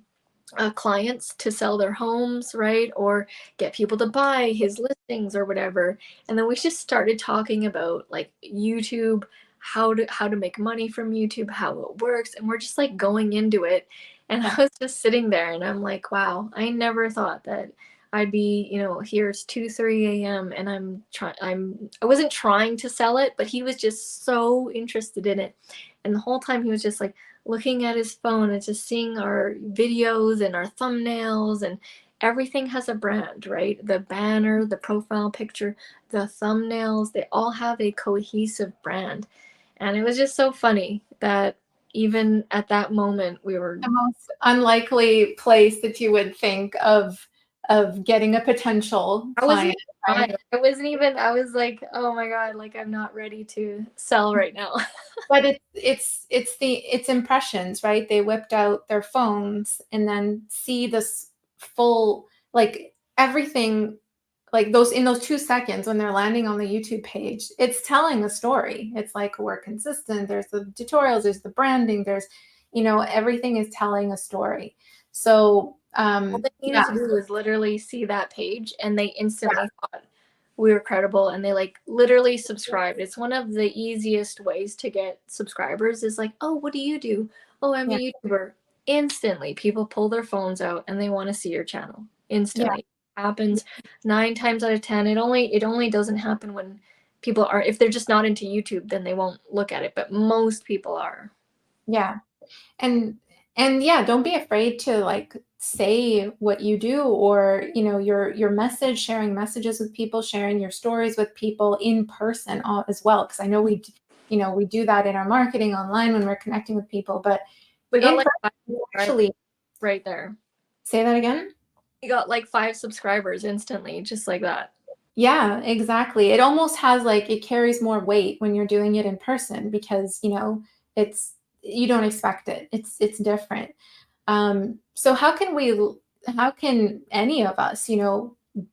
clients to sell their homes, right? Or get people to buy his listings or whatever. And then we just started talking about like YouTube, how to make money from YouTube, how it works, and we're just like going into it. And I was just sitting there, and I'm like, wow, I never thought that I'd be, here it's 2, 3 a.m. and I wasn't trying to sell it, but he was just so interested in it. And the whole time he was just like looking at his phone and just seeing our videos and our thumbnails, and everything has a brand, right? The banner, the profile picture, the thumbnails, they all have a cohesive brand. And it was just so funny that even at that moment we were, The most unlikely place that you would think of getting a potential I wasn't client, even right? trying. I was like, oh my God, like I'm not ready to sell right now. But it's impressions, right? They whipped out their phones and then see this full, like everything, like those in those 2 seconds when they're landing on the YouTube page, it's telling a story. It's like we're consistent. There's the tutorials, there's the branding, there's, everything is telling a story. So All they needed yeah, to do was literally see that page, and they instantly thought we were credible, and they like literally subscribed. It's one of the easiest ways to get subscribers is like, oh, what do you do? Oh, I'm yeah, a YouTuber. Instantly, people pull their phones out and they want to see your channel. yeah, Instantly. It happens 9 times out of 10. It only doesn't happen when people are, if they're just not into YouTube, then they won't look at it, but most people are. Yeah. And yeah, don't be afraid to like say what you do, or your message, sharing messages with people, sharing your stories with people in person as well, because I know we do that in our marketing online when we're connecting with people, but We got in like person 5 subscribers actually. right there. Say that again. We got like 5 subscribers instantly, just like that. Yeah, exactly. It almost has like, it carries more weight when you're doing it in person, because it's, you don't expect it. It's different. So how can any of us,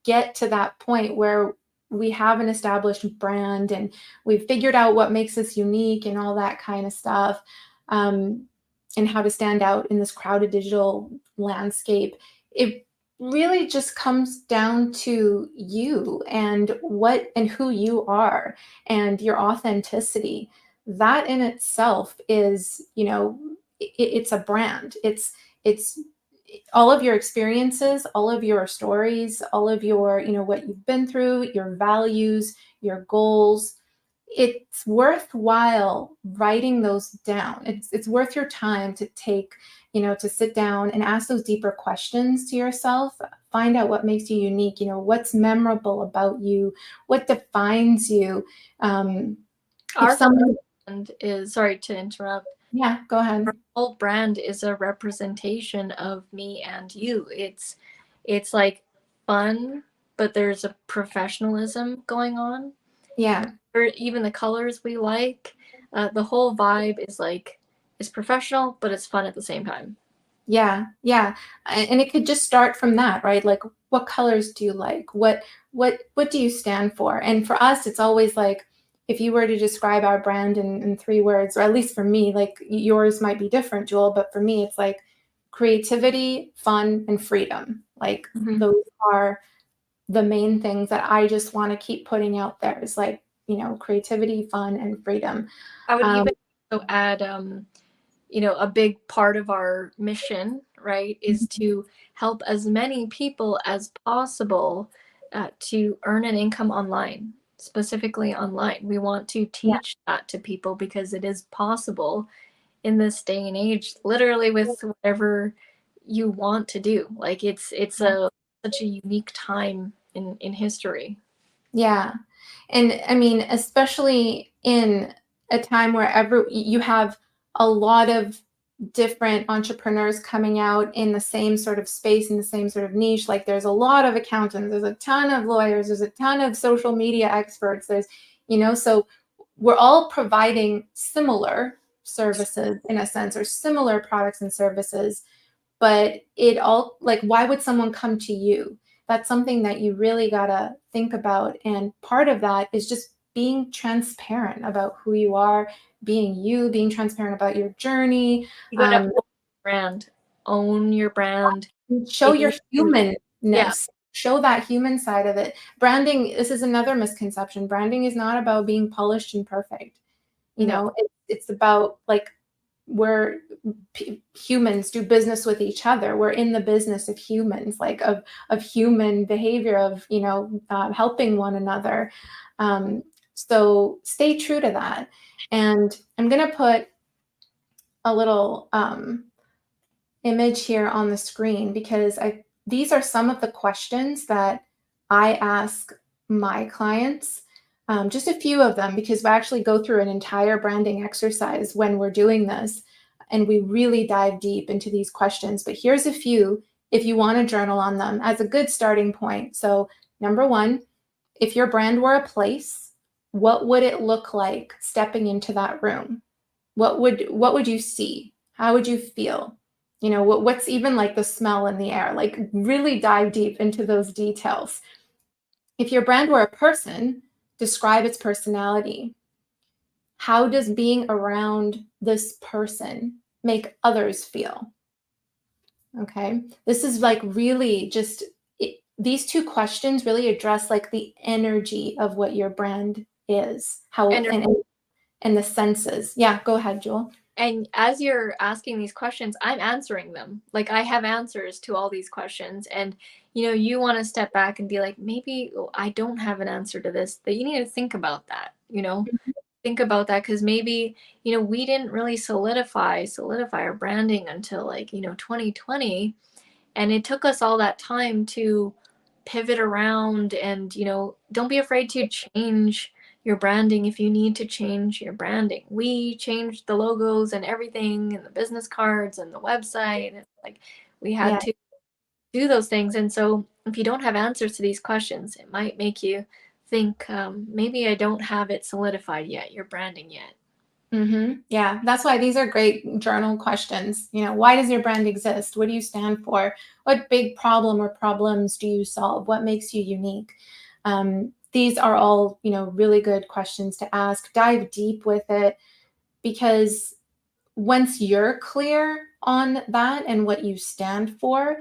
get to that point where we have an established brand and we've figured out what makes us unique and all that kind of stuff, um, and how to stand out in this crowded digital landscape? It really just comes down to you and who you are and your authenticity. That in itself is, it's a brand. It's all of your experiences, all of your stories, all of your, what you've been through, your values, your goals. It's worthwhile writing those down. It's worth your time to take, to sit down and ask those deeper questions to yourself. Find out what makes you unique, what's memorable about you, what defines you. If Our someone, brand is, sorry to interrupt, yeah, go ahead. our whole brand is a representation of me and you. It's like fun, but there's a professionalism going on. Yeah. Or even the colors we like. The whole vibe is like, it's professional, but it's fun at the same time. Yeah, yeah. And it could just start from that, right? Like, what colors do you like? What do you stand for? And for us, it's always like, if you were to describe our brand in 3 words, or at least for me, like yours might be different, Jewel, but for me, it's like creativity, fun, and freedom. Like, Mm-hmm. those are the main things that I just want to keep putting out there, is like, creativity, fun, and freedom. I would Um, even also add, a big part of our mission, right, is to help as many people as possible to earn an income online, specifically online. We want to yeah, teach that to people because it is possible in this day and age, literally with whatever you want to do. Like it's yeah. a such a unique time in history. Yeah. And I mean, especially in a time where you have a lot of different entrepreneurs coming out in the same sort of space, in the same sort of niche. Like, there's a lot of accountants, there's a ton of lawyers, there's a ton of social media experts. So we're all providing similar services in a sense, or similar products and services, but it all, like, why would someone come to you? That's something that you really got to think about, and part of that is just being transparent about who you are, being transparent about your journey. You got to um, own your brand. Show If your you yeah, humanness, show that human side of it. Branding, this is another misconception, branding is not about being polished and perfect. no, It's about, like, we're humans do business with each other. We're in the business of humans, like of human behavior, of helping one another. So stay true to that. And I'm going to put a little image here on the screen, because these are some of the questions that I ask my clients. Just a few of them, because we actually go through an entire branding exercise when we're doing this, and we really dive deep into these questions. But here's a few if you want to journal on them as a good starting point. So, number one, if your brand were a place, what would it look like stepping into that room? What would you see? How would you feel? What's even like the smell in the air? Like, really dive deep into those details. If your brand were a person, describe its personality. How does being around this person make others feel? Okay. This is like really just these two questions really address like the energy of what your brand is, how and and the senses. Yeah, go ahead, Jewel. And as you're asking these questions, I'm answering them. Like I have answers to all these questions. And, you want to step back and be like, maybe I don't have an answer to this, that you need to think about that, think about that. Cause maybe, we didn't really solidify our branding until like, 2020. And it took us all that time to pivot around and, don't be afraid to change your branding if you need to change your branding. We changed the logos and everything and the business cards and the website. And like we had Yeah. to do those things. And so if you don't have answers to these questions, it might make you think maybe I don't have it solidified yet, your branding yet. Yeah, that's why these are great journal questions. Why does your brand exist? What do you stand for? What big problem or problems do you solve? What makes you unique? These are all, really good questions to ask. Dive deep with it, because once you're clear on that and what you stand for,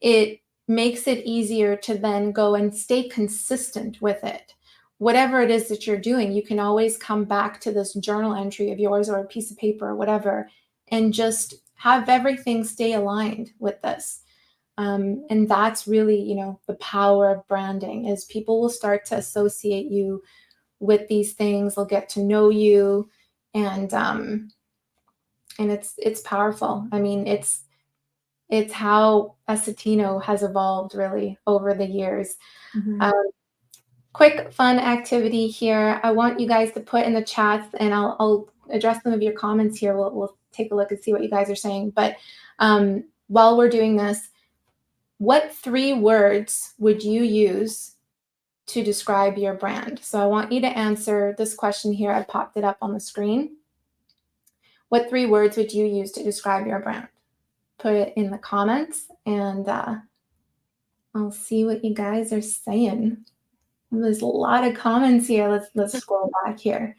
it makes it easier to then go and stay consistent with it. Whatever it is that you're doing, you can always come back to this journal entry of yours or a piece of paper or whatever, and just have everything stay aligned with this. And that's really, the power of branding, is people will start to associate you with these things. They'll get to know you, and it's powerful. I mean, it's how Essetino has evolved really over the years. Quick fun activity here. I want you guys to put in the chats, and I'll address some of your comments here. We'll take a look and see what you guys are saying. But while we're doing this, what 3 words would you use to describe your brand? So I want you to answer this question here. I popped it up on the screen. What 3 words would you use to describe your brand? Put it in the comments, and I'll see what you guys are saying. There's a lot of comments here. Let's scroll back here.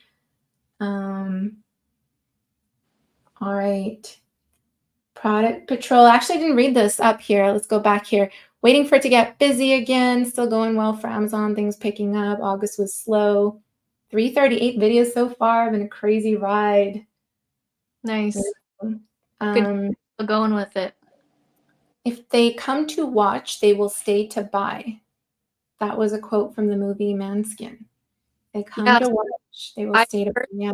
All right. Product Patrol. Actually, I didn't read this up here. Let's go back here. Waiting for it to get busy again. Still going well for Amazon. Things picking up. August was slow. 338 videos so far. Been a crazy ride. Nice. Good Um, going with it. if they come to watch, they will stay to buy. That was a quote from the movie Manskin. They come to watch, they will stay to buy. Yeah.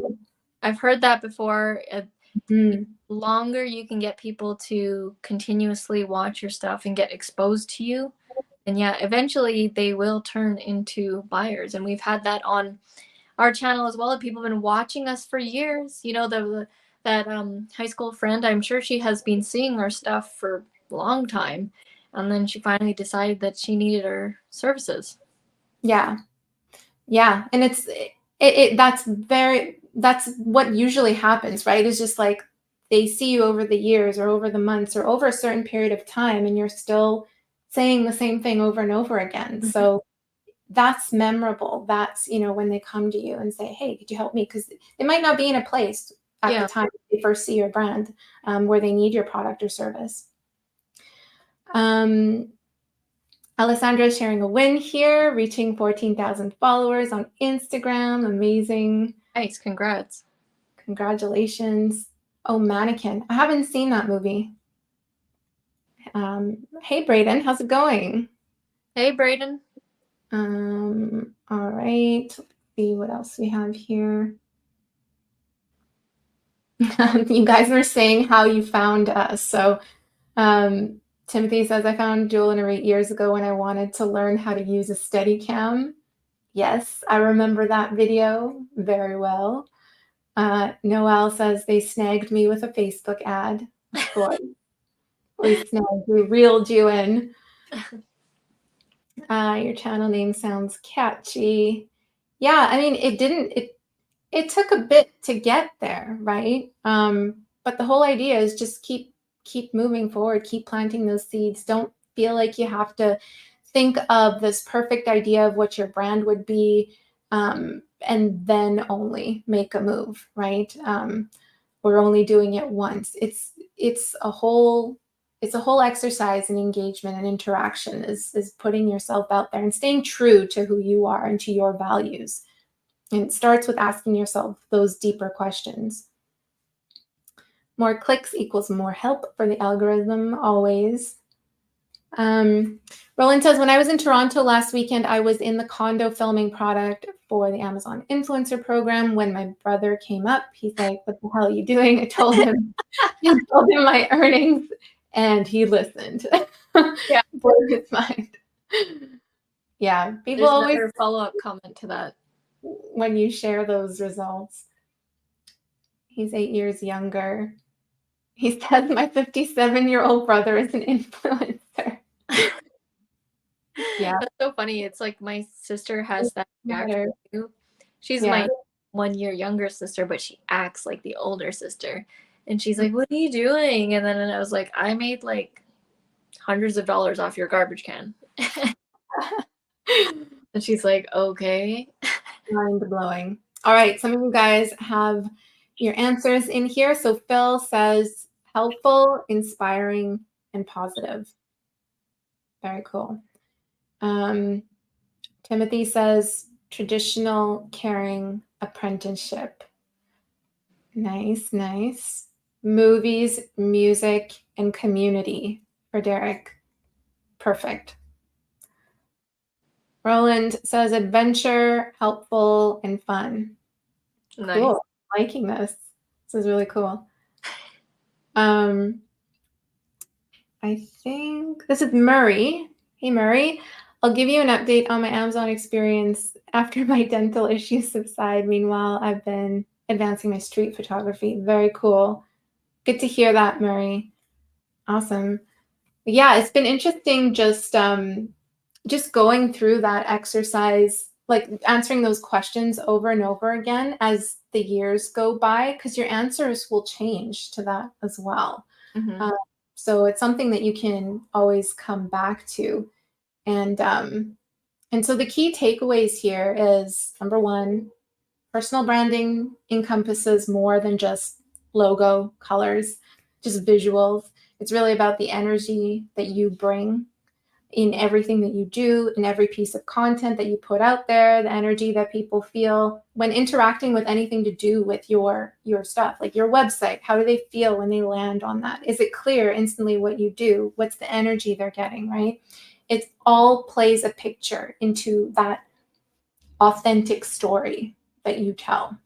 I've heard that before. Mm-hmm. The longer you can get people to continuously watch your stuff and get exposed to you, and yeah, eventually they will turn into buyers. And we've had that on our channel as well. People have been watching us for years. That high school friend, I'm sure she has been seeing our stuff for a long time. And then she finally decided that she needed our services. Yeah. Yeah. And that's what usually happens, right? It's just like they see you over the years or over the months or over a certain period of time, and you're still saying the same thing over and over again. Mm-hmm. So that's memorable. That's, when they come to you and say, hey, could you help me? Because they might not be in a place at the time they first see your brand where they need your product or service. Alessandra is sharing a win here, reaching 14,000 followers on Instagram. Amazing. Nice. Congrats. Congratulations. Oh, Mannequin. I haven't seen that movie. Hey, Brayden, how's it going? Hey, Brayden. All right. Let's see what else we have here. You guys were saying how you found us. So Timothy says, I found Jewel and Auret years ago when I wanted to learn how to use a Steadicam. Yes, I remember that video very well. Noelle says, they snagged me with a Facebook ad. Of course. We snagged you, reeled you in. Your channel name sounds catchy. Yeah, I mean, it took a bit to get there, right? But the whole idea is just keep moving forward, keep planting those seeds. Don't feel like you have to think of this perfect idea of what your brand would be, and then only make a move, right? We're only doing it once. It's a whole exercise in engagement and interaction, is putting yourself out there and staying true to who you are and to your values. And it starts with asking yourself those deeper questions. More clicks equals more help for the algorithm, always. Roland says, when I was in Toronto last weekend, I was in the condo filming product for the Amazon influencer program. When my brother came up, he's like, what the hell are you doing? I told him my earnings, and he listened. Yeah. Blew his mind. Yeah, people There's always, another follow-up comment to that. when you share those results. He's 8 years younger. He says, my 57-year-old brother is an influencer. Yeah. That's so funny. It's like my sister has that reaction too. She's Yeah. my 1 year younger sister, but she acts like the older sister. And she's like, what are you doing? And then I was like, I made like hundreds of dollars off your garbage can. And she's like, okay. Mind blowing. All right, some of you guys have your answers in here. So Phil says helpful, inspiring, and positive. Very cool. Timothy says traditional, caring, apprenticeship. Nice, nice. Movies, music, and community for Derek. Perfect. Roland says adventure, helpful, and fun. Nice. Cool. Liking this. This is really cool. I think this is Murray. Hey, Murray. I'll give you an update on my Amazon experience after my dental issues subside. Meanwhile, I've been advancing my street photography. Very cool. Good to hear that, Murray. Awesome. Yeah, it's been interesting just going through that exercise, like answering those questions over and over again as the years go by, because your answers will change to that as well. Mm-hmm. So it's something that you can always come back to. And so the key takeaways here is, number one, personal branding encompasses more than just logo, colors, just visuals. It's really about the energy that you bring in everything that you do, in every piece of content that you put out there, the energy that people feel when interacting with anything to do with your stuff, like your website. How do they feel when they land on that? Is it clear instantly what you do? What's the energy they're getting, right? It all plays a picture into that authentic story that you tell.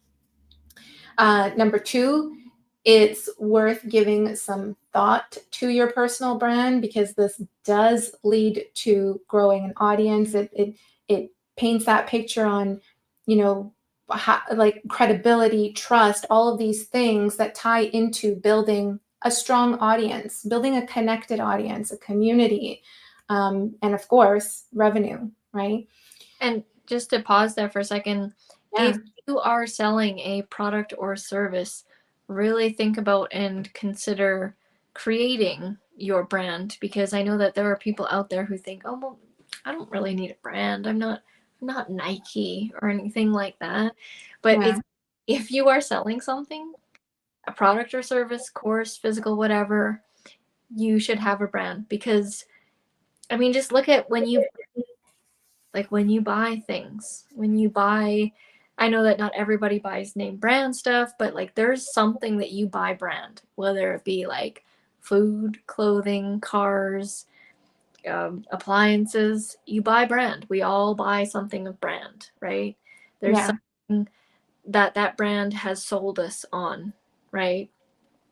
Number two, it's worth giving some thought to your personal brand, because this does lead to growing an audience. It paints that picture on, like credibility, trust, all of these things that tie into building a strong audience, building a connected audience, a community, and of course, revenue, right? And just to pause there for a second, Yeah. if you are selling a product or service, really think about and consider creating your brand, because I know that there are people out there who think, oh, well, I don't really need a brand. I'm not Nike or anything like that. But Yeah. if you are selling something, a product or service, course, physical, whatever, you should have a brand. Because I mean, just look at when you buy things, I know that not everybody buys name brand stuff, but like there's something that you buy brand, whether it be like food, clothing, cars, appliances, you buy brand. We all buy something of brand, right? There's something that brand has sold us on, right?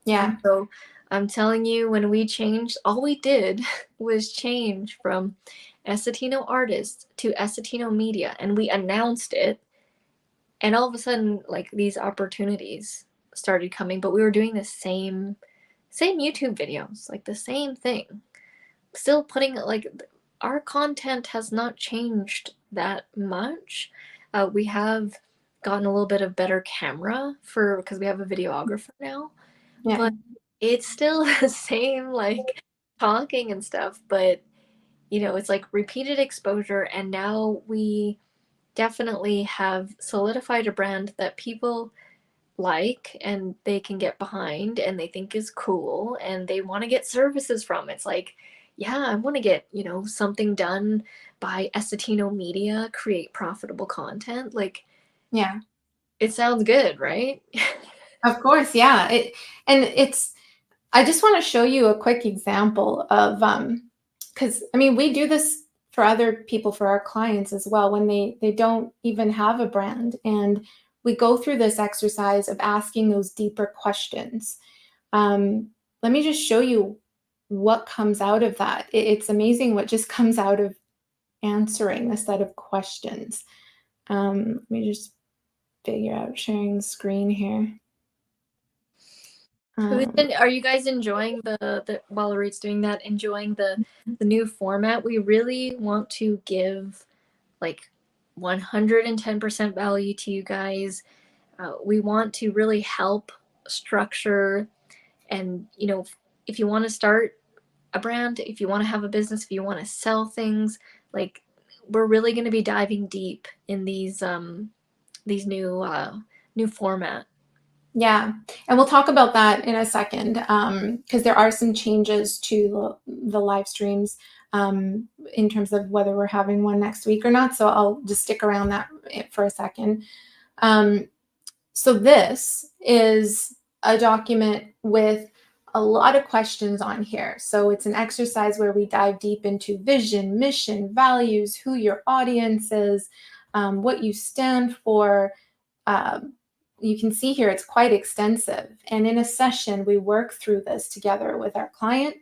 Yeah. And so I'm telling you, when we changed, all we did was change from Essetino Artists to Essetino Media, and we announced it. And all of a sudden, like, these opportunities started coming, but we were doing the same YouTube videos, like the same thing. Still putting, like, our content has not changed that much. We have gotten a little bit of better camera because we have a videographer now. Yeah. But it's still the same, like, talking and stuff, but it's like repeated exposure, and now we definitely have solidified a brand that people like and they can get behind and they think is cool and they want to get services from. It's like, yeah, I want to get, something done by Essetino Media, create profitable content. Like, Yeah. it sounds good, right? Of course, yeah. I just want to show you a quick example of, because I mean, we do this for other people, for our clients as well, when they don't even have a brand, and we go through this exercise of asking those deeper questions. Let me just show you what comes out of that. It's amazing what just comes out of answering a set of questions. Let me just figure out sharing the screen here. Are you guys enjoying the while Auret's doing that, enjoying the new format? We really want to give like 110% value to you guys. We want to really help structure, and if you want to start a brand, if you want to have a business, if you want to sell things, like we're really going to be diving deep in these new format. Yeah, and we'll talk about that in a second, because there are some changes to the live streams, in terms of whether we're having one next week or not. So I'll just stick around that for a second. So this is a document with a lot of questions on here. So it's an exercise where we dive deep into vision, mission, values, who your audience is, what you stand for. You can see here it's quite extensive. And in a session, we work through this together with our client.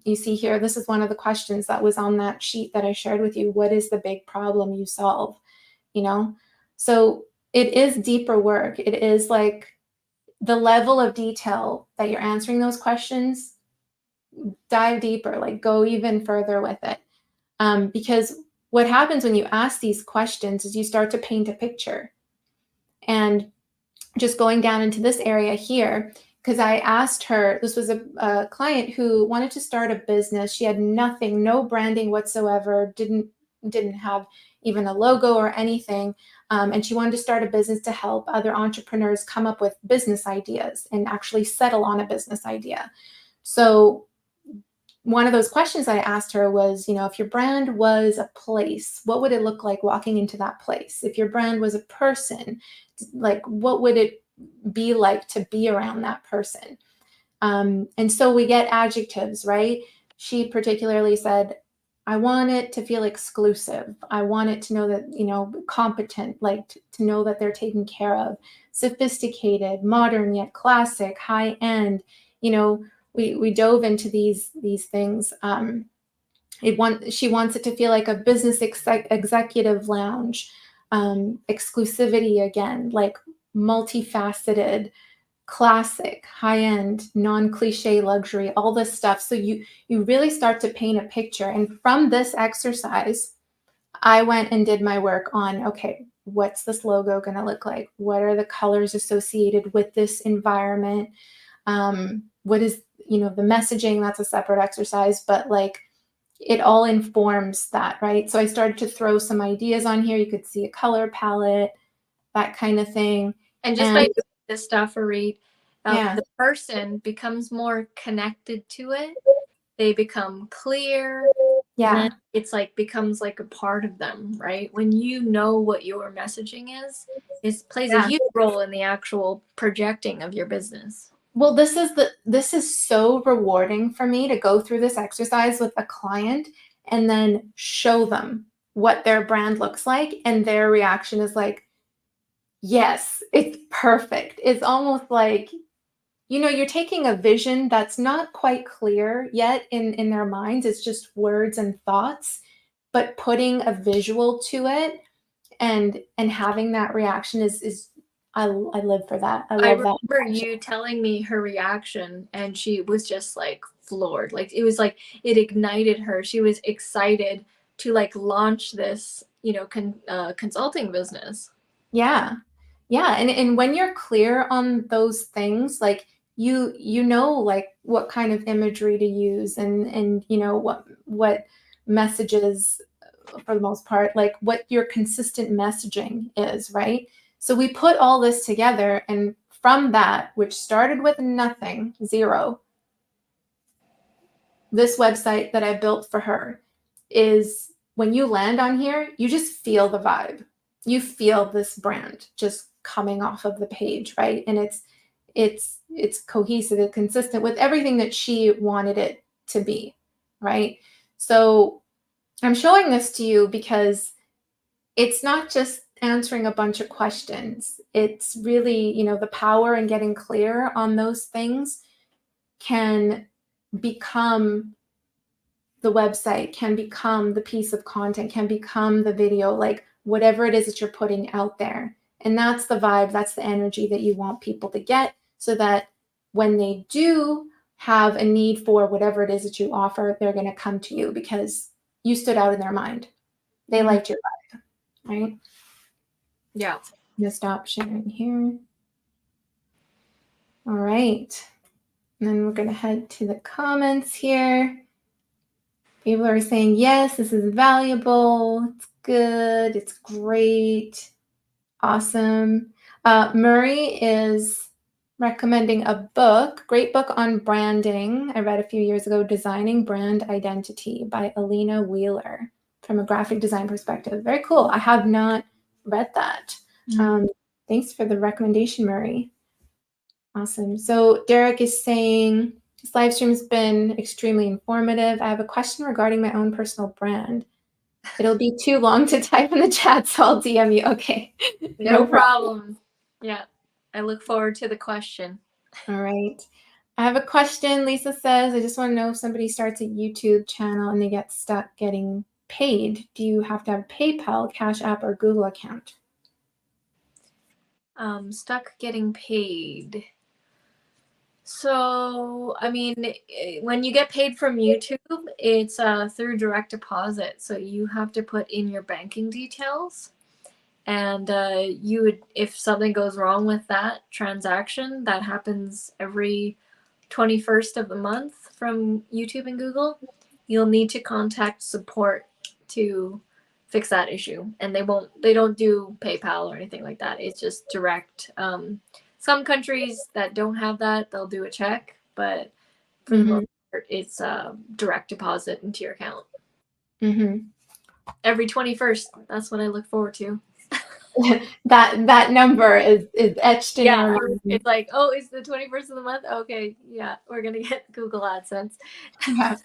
You see here, this is one of the questions that was on that sheet that I shared with you. What is the big problem you solve? So it is deeper work. It is like the level of detail that you're answering those questions, dive deeper, like go even further with it. Because what happens when you ask these questions is you start to paint a picture. And just going down into this area here, because I asked her, this was a client who wanted to start a business. She had nothing, no branding whatsoever, didn't have even a logo or anything. And she wanted to start a business to help other entrepreneurs come up with business ideas and actually settle on a business idea. So one of those questions I asked her was, if your brand was a place, what would it look like walking into that place? If your brand was a person, like what would it be like to be around that person? And so we get adjectives, right? She particularly said, I want it to feel exclusive. I want it to know that, competent, like to know that they're taken care of, sophisticated, modern yet classic, high end. We dove into these things. She wants it to feel like a business executive lounge, exclusivity again, like multifaceted, classic, high-end, non-cliche luxury, all this stuff. So you really start to paint a picture. And from this exercise, I went and did my work on, okay, what's this logo going to look like? What are the colors associated with this environment? What is, the messaging? That's a separate exercise, but like it all informs that, right? So I started to throw some ideas on here. You could see a color palette, that kind of thing. And just by doing this stuff, Auret, Yeah. the person becomes more connected to it. They become clear. Yeah. Then it's like becomes like a part of them, right? When you know what your messaging is, it plays a huge role in the actual projecting of your business. Well, this is so rewarding for me to go through this exercise with a client and then show them what their brand looks like, and their reaction is like, yes, it's perfect. It's almost like, you're taking a vision that's not quite clear yet in their minds. It's just words and thoughts, but putting a visual to it and having that reaction is I live for that. I love that. I remember you telling me her reaction, and she was just like floored. Like it was like it ignited her. She was excited to like launch this, consulting business. Yeah. Yeah. And when you're clear on those things, like you know like what kind of imagery to use, and what messages, for the most part, like what your consistent messaging is, right? So we put all this together, and from that, which started with nothing, zero, this website that I built for her is, when you land on here, you just feel the vibe. You feel this brand just coming off of the page, right? And it's cohesive, it's consistent with everything that she wanted it to be, right? So I'm showing this to you because it's not just answering a bunch of questions. It's really, the power in getting clear on those things can become the website, can become the piece of content, can become the video, like whatever it is that you're putting out there. And that's the vibe, that's the energy that you want people to get, so that when they do have a need for whatever it is that you offer, they're going to come to you because you stood out in their mind. They liked your vibe, right? Yeah. I'm going to stop sharing here. All right. And then we're going to head to the comments here. People are saying, yes, this is valuable. It's good. It's great. Awesome. Murray is recommending a book, great book on branding. I read a few years ago, Designing Brand Identity by Alina Wheeler, from a graphic design perspective. Very cool. I have not read that. Thanks for the recommendation, Murray. Awesome. So Derek is saying, this live stream has been extremely informative. I have a question regarding my own personal brand. It'll be too long to type in the chat, so I'll DM you. Okay. No problem. Yeah. I look forward to the question. All right. I have a question. Lisa says, I just want to know if somebody starts a YouTube channel and they get stuck getting paid, do you have to have PayPal, Cash App, or Google account? Stuck getting paid. So, I mean, when you get paid from YouTube, it's through direct deposit. So you have to put in your banking details. And you would, if something goes wrong with that transaction, that happens every 21st of the month from YouTube and Google, you'll need to contact support to fix that issue. And they don't do PayPal or anything like that. It's just direct. Some countries that don't have that, they'll do a check, but for the most part, it's direct deposit into your account. Every 21st. That's what I look forward to. that number is etched in our mind. It's like, oh, it's the 21st of the month. Okay, yeah, we're gonna get Google AdSense. Yeah.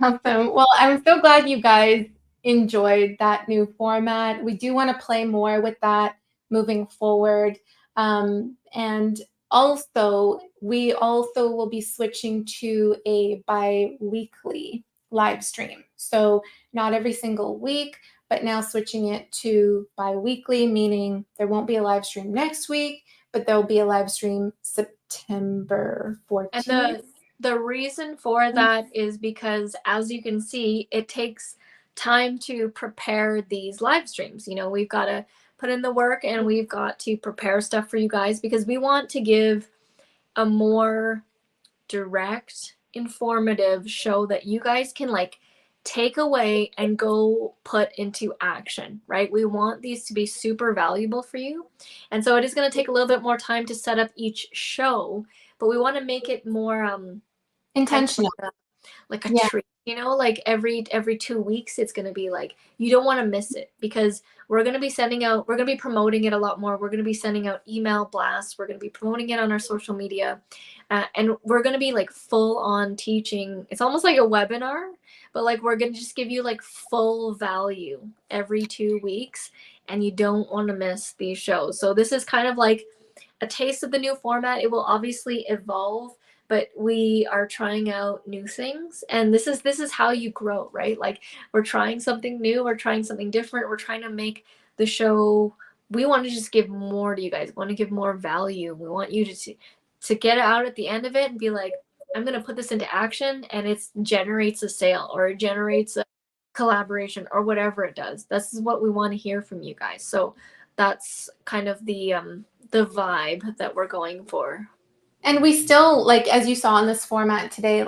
Awesome. Well, I'm so glad you guys enjoyed that new format. We do want to play more with that moving forward. And also, we also will be switching to a bi-weekly live stream. So not every single week, but now switching it to bi-weekly, meaning there won't be a live stream next week, but there'll be a live stream September 14th. And the reason for that is because, as you can see, it takes time to prepare these live streams. We've got to put in the work, and we've got to prepare stuff for you guys, because we want to give a more direct, informative show that you guys can take away and go put into action, right? We want these to be super valuable for you. And so it is going to take a little bit more time to set up each show, but we want to make it more intentional, like a treat, like every 2 weeks. It's going to be like, you don't want to miss it, because we're going to be promoting it a lot more. We're going to be sending out email blasts. We're going to be promoting it on our social media, and we're going to be full on teaching. It's almost like a webinar, but we're going to just give you full value every 2 weeks, and you don't want to miss these shows. So this is kind of like a taste of the new format. It will obviously evolve, but we are trying out new things, and this is how you grow, right? We're trying something new, we're trying something different, we're trying to make the show, we want to just give more to you guys. We want to give more value. We want you to get out at the end of it and be like, I'm going to put this into action, and it generates a sale, or it generates a collaboration, or whatever it does. This is what we want to hear from you guys. So that's kind of the vibe that we're going for. And we still, as you saw in this format today,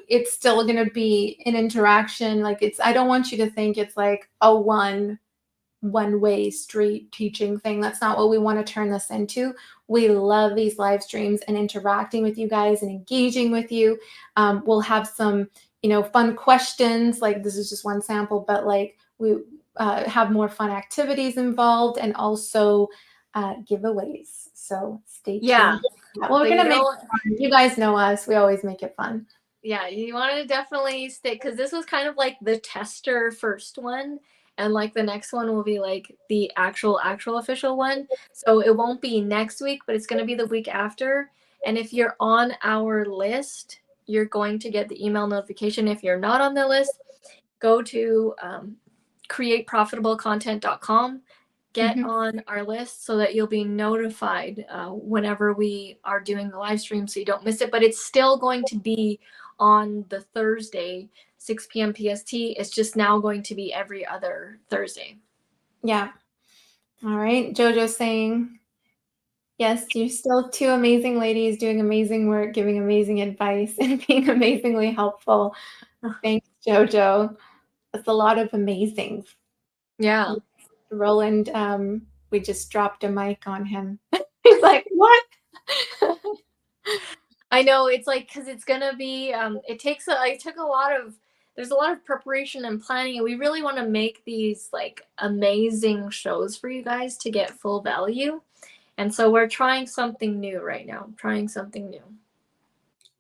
it's still going to be an interaction. I don't want you to think it's like a one-way street teaching thing. That's not what we want to turn this into. We love these live streams and interacting with you guys and engaging with you. We'll have some, fun questions. This is just one sample, but we have more fun activities involved, and also giveaways. So stay tuned. Yeah. Well, we're So, going to make it fun. You guys know us. We always make it fun. Yeah, you want to definitely stick, because this was kind of like the tester first one, and like the next one will be like the actual official one. So it won't be next week, but it's going to be the week after. And if you're on our list, you're going to get the email notification. If you're not on the list, go to createprofitablecontent.com, get on our list so that you'll be notified whenever we are doing the live stream, so you don't miss it. But it's still going to be on the Thursday, 6 p.m. PST. It's just now going to be every other Thursday. Yeah. All right. Jojo's saying, yes, you're still two amazing ladies doing amazing work, giving amazing advice, and being amazingly helpful. Thanks, Jojo. That's a lot of amazing. Yeah. Roland, we just dropped a mic on him. He's like, what? I know, it's like, because it's gonna be there's a lot of preparation and planning, and we really want to make these like amazing shows for you guys to get full value. And so we're trying something new right now.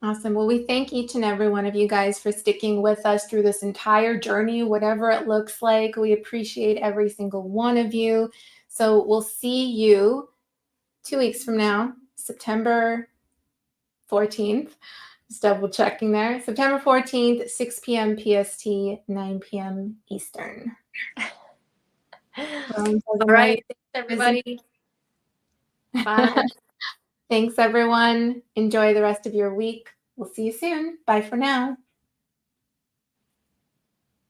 Awesome. Well, we thank each and every one of you guys for sticking with us through this entire journey, whatever it looks like. We appreciate every single one of you. So we'll see you 2 weeks from now, September 14th. Just double checking there. September 14th, 6 p.m. PST, 9 p.m. Eastern. All right. Thanks, everybody. Bye. Thanks, everyone. Enjoy the rest of your week. We'll see you soon. Bye for now.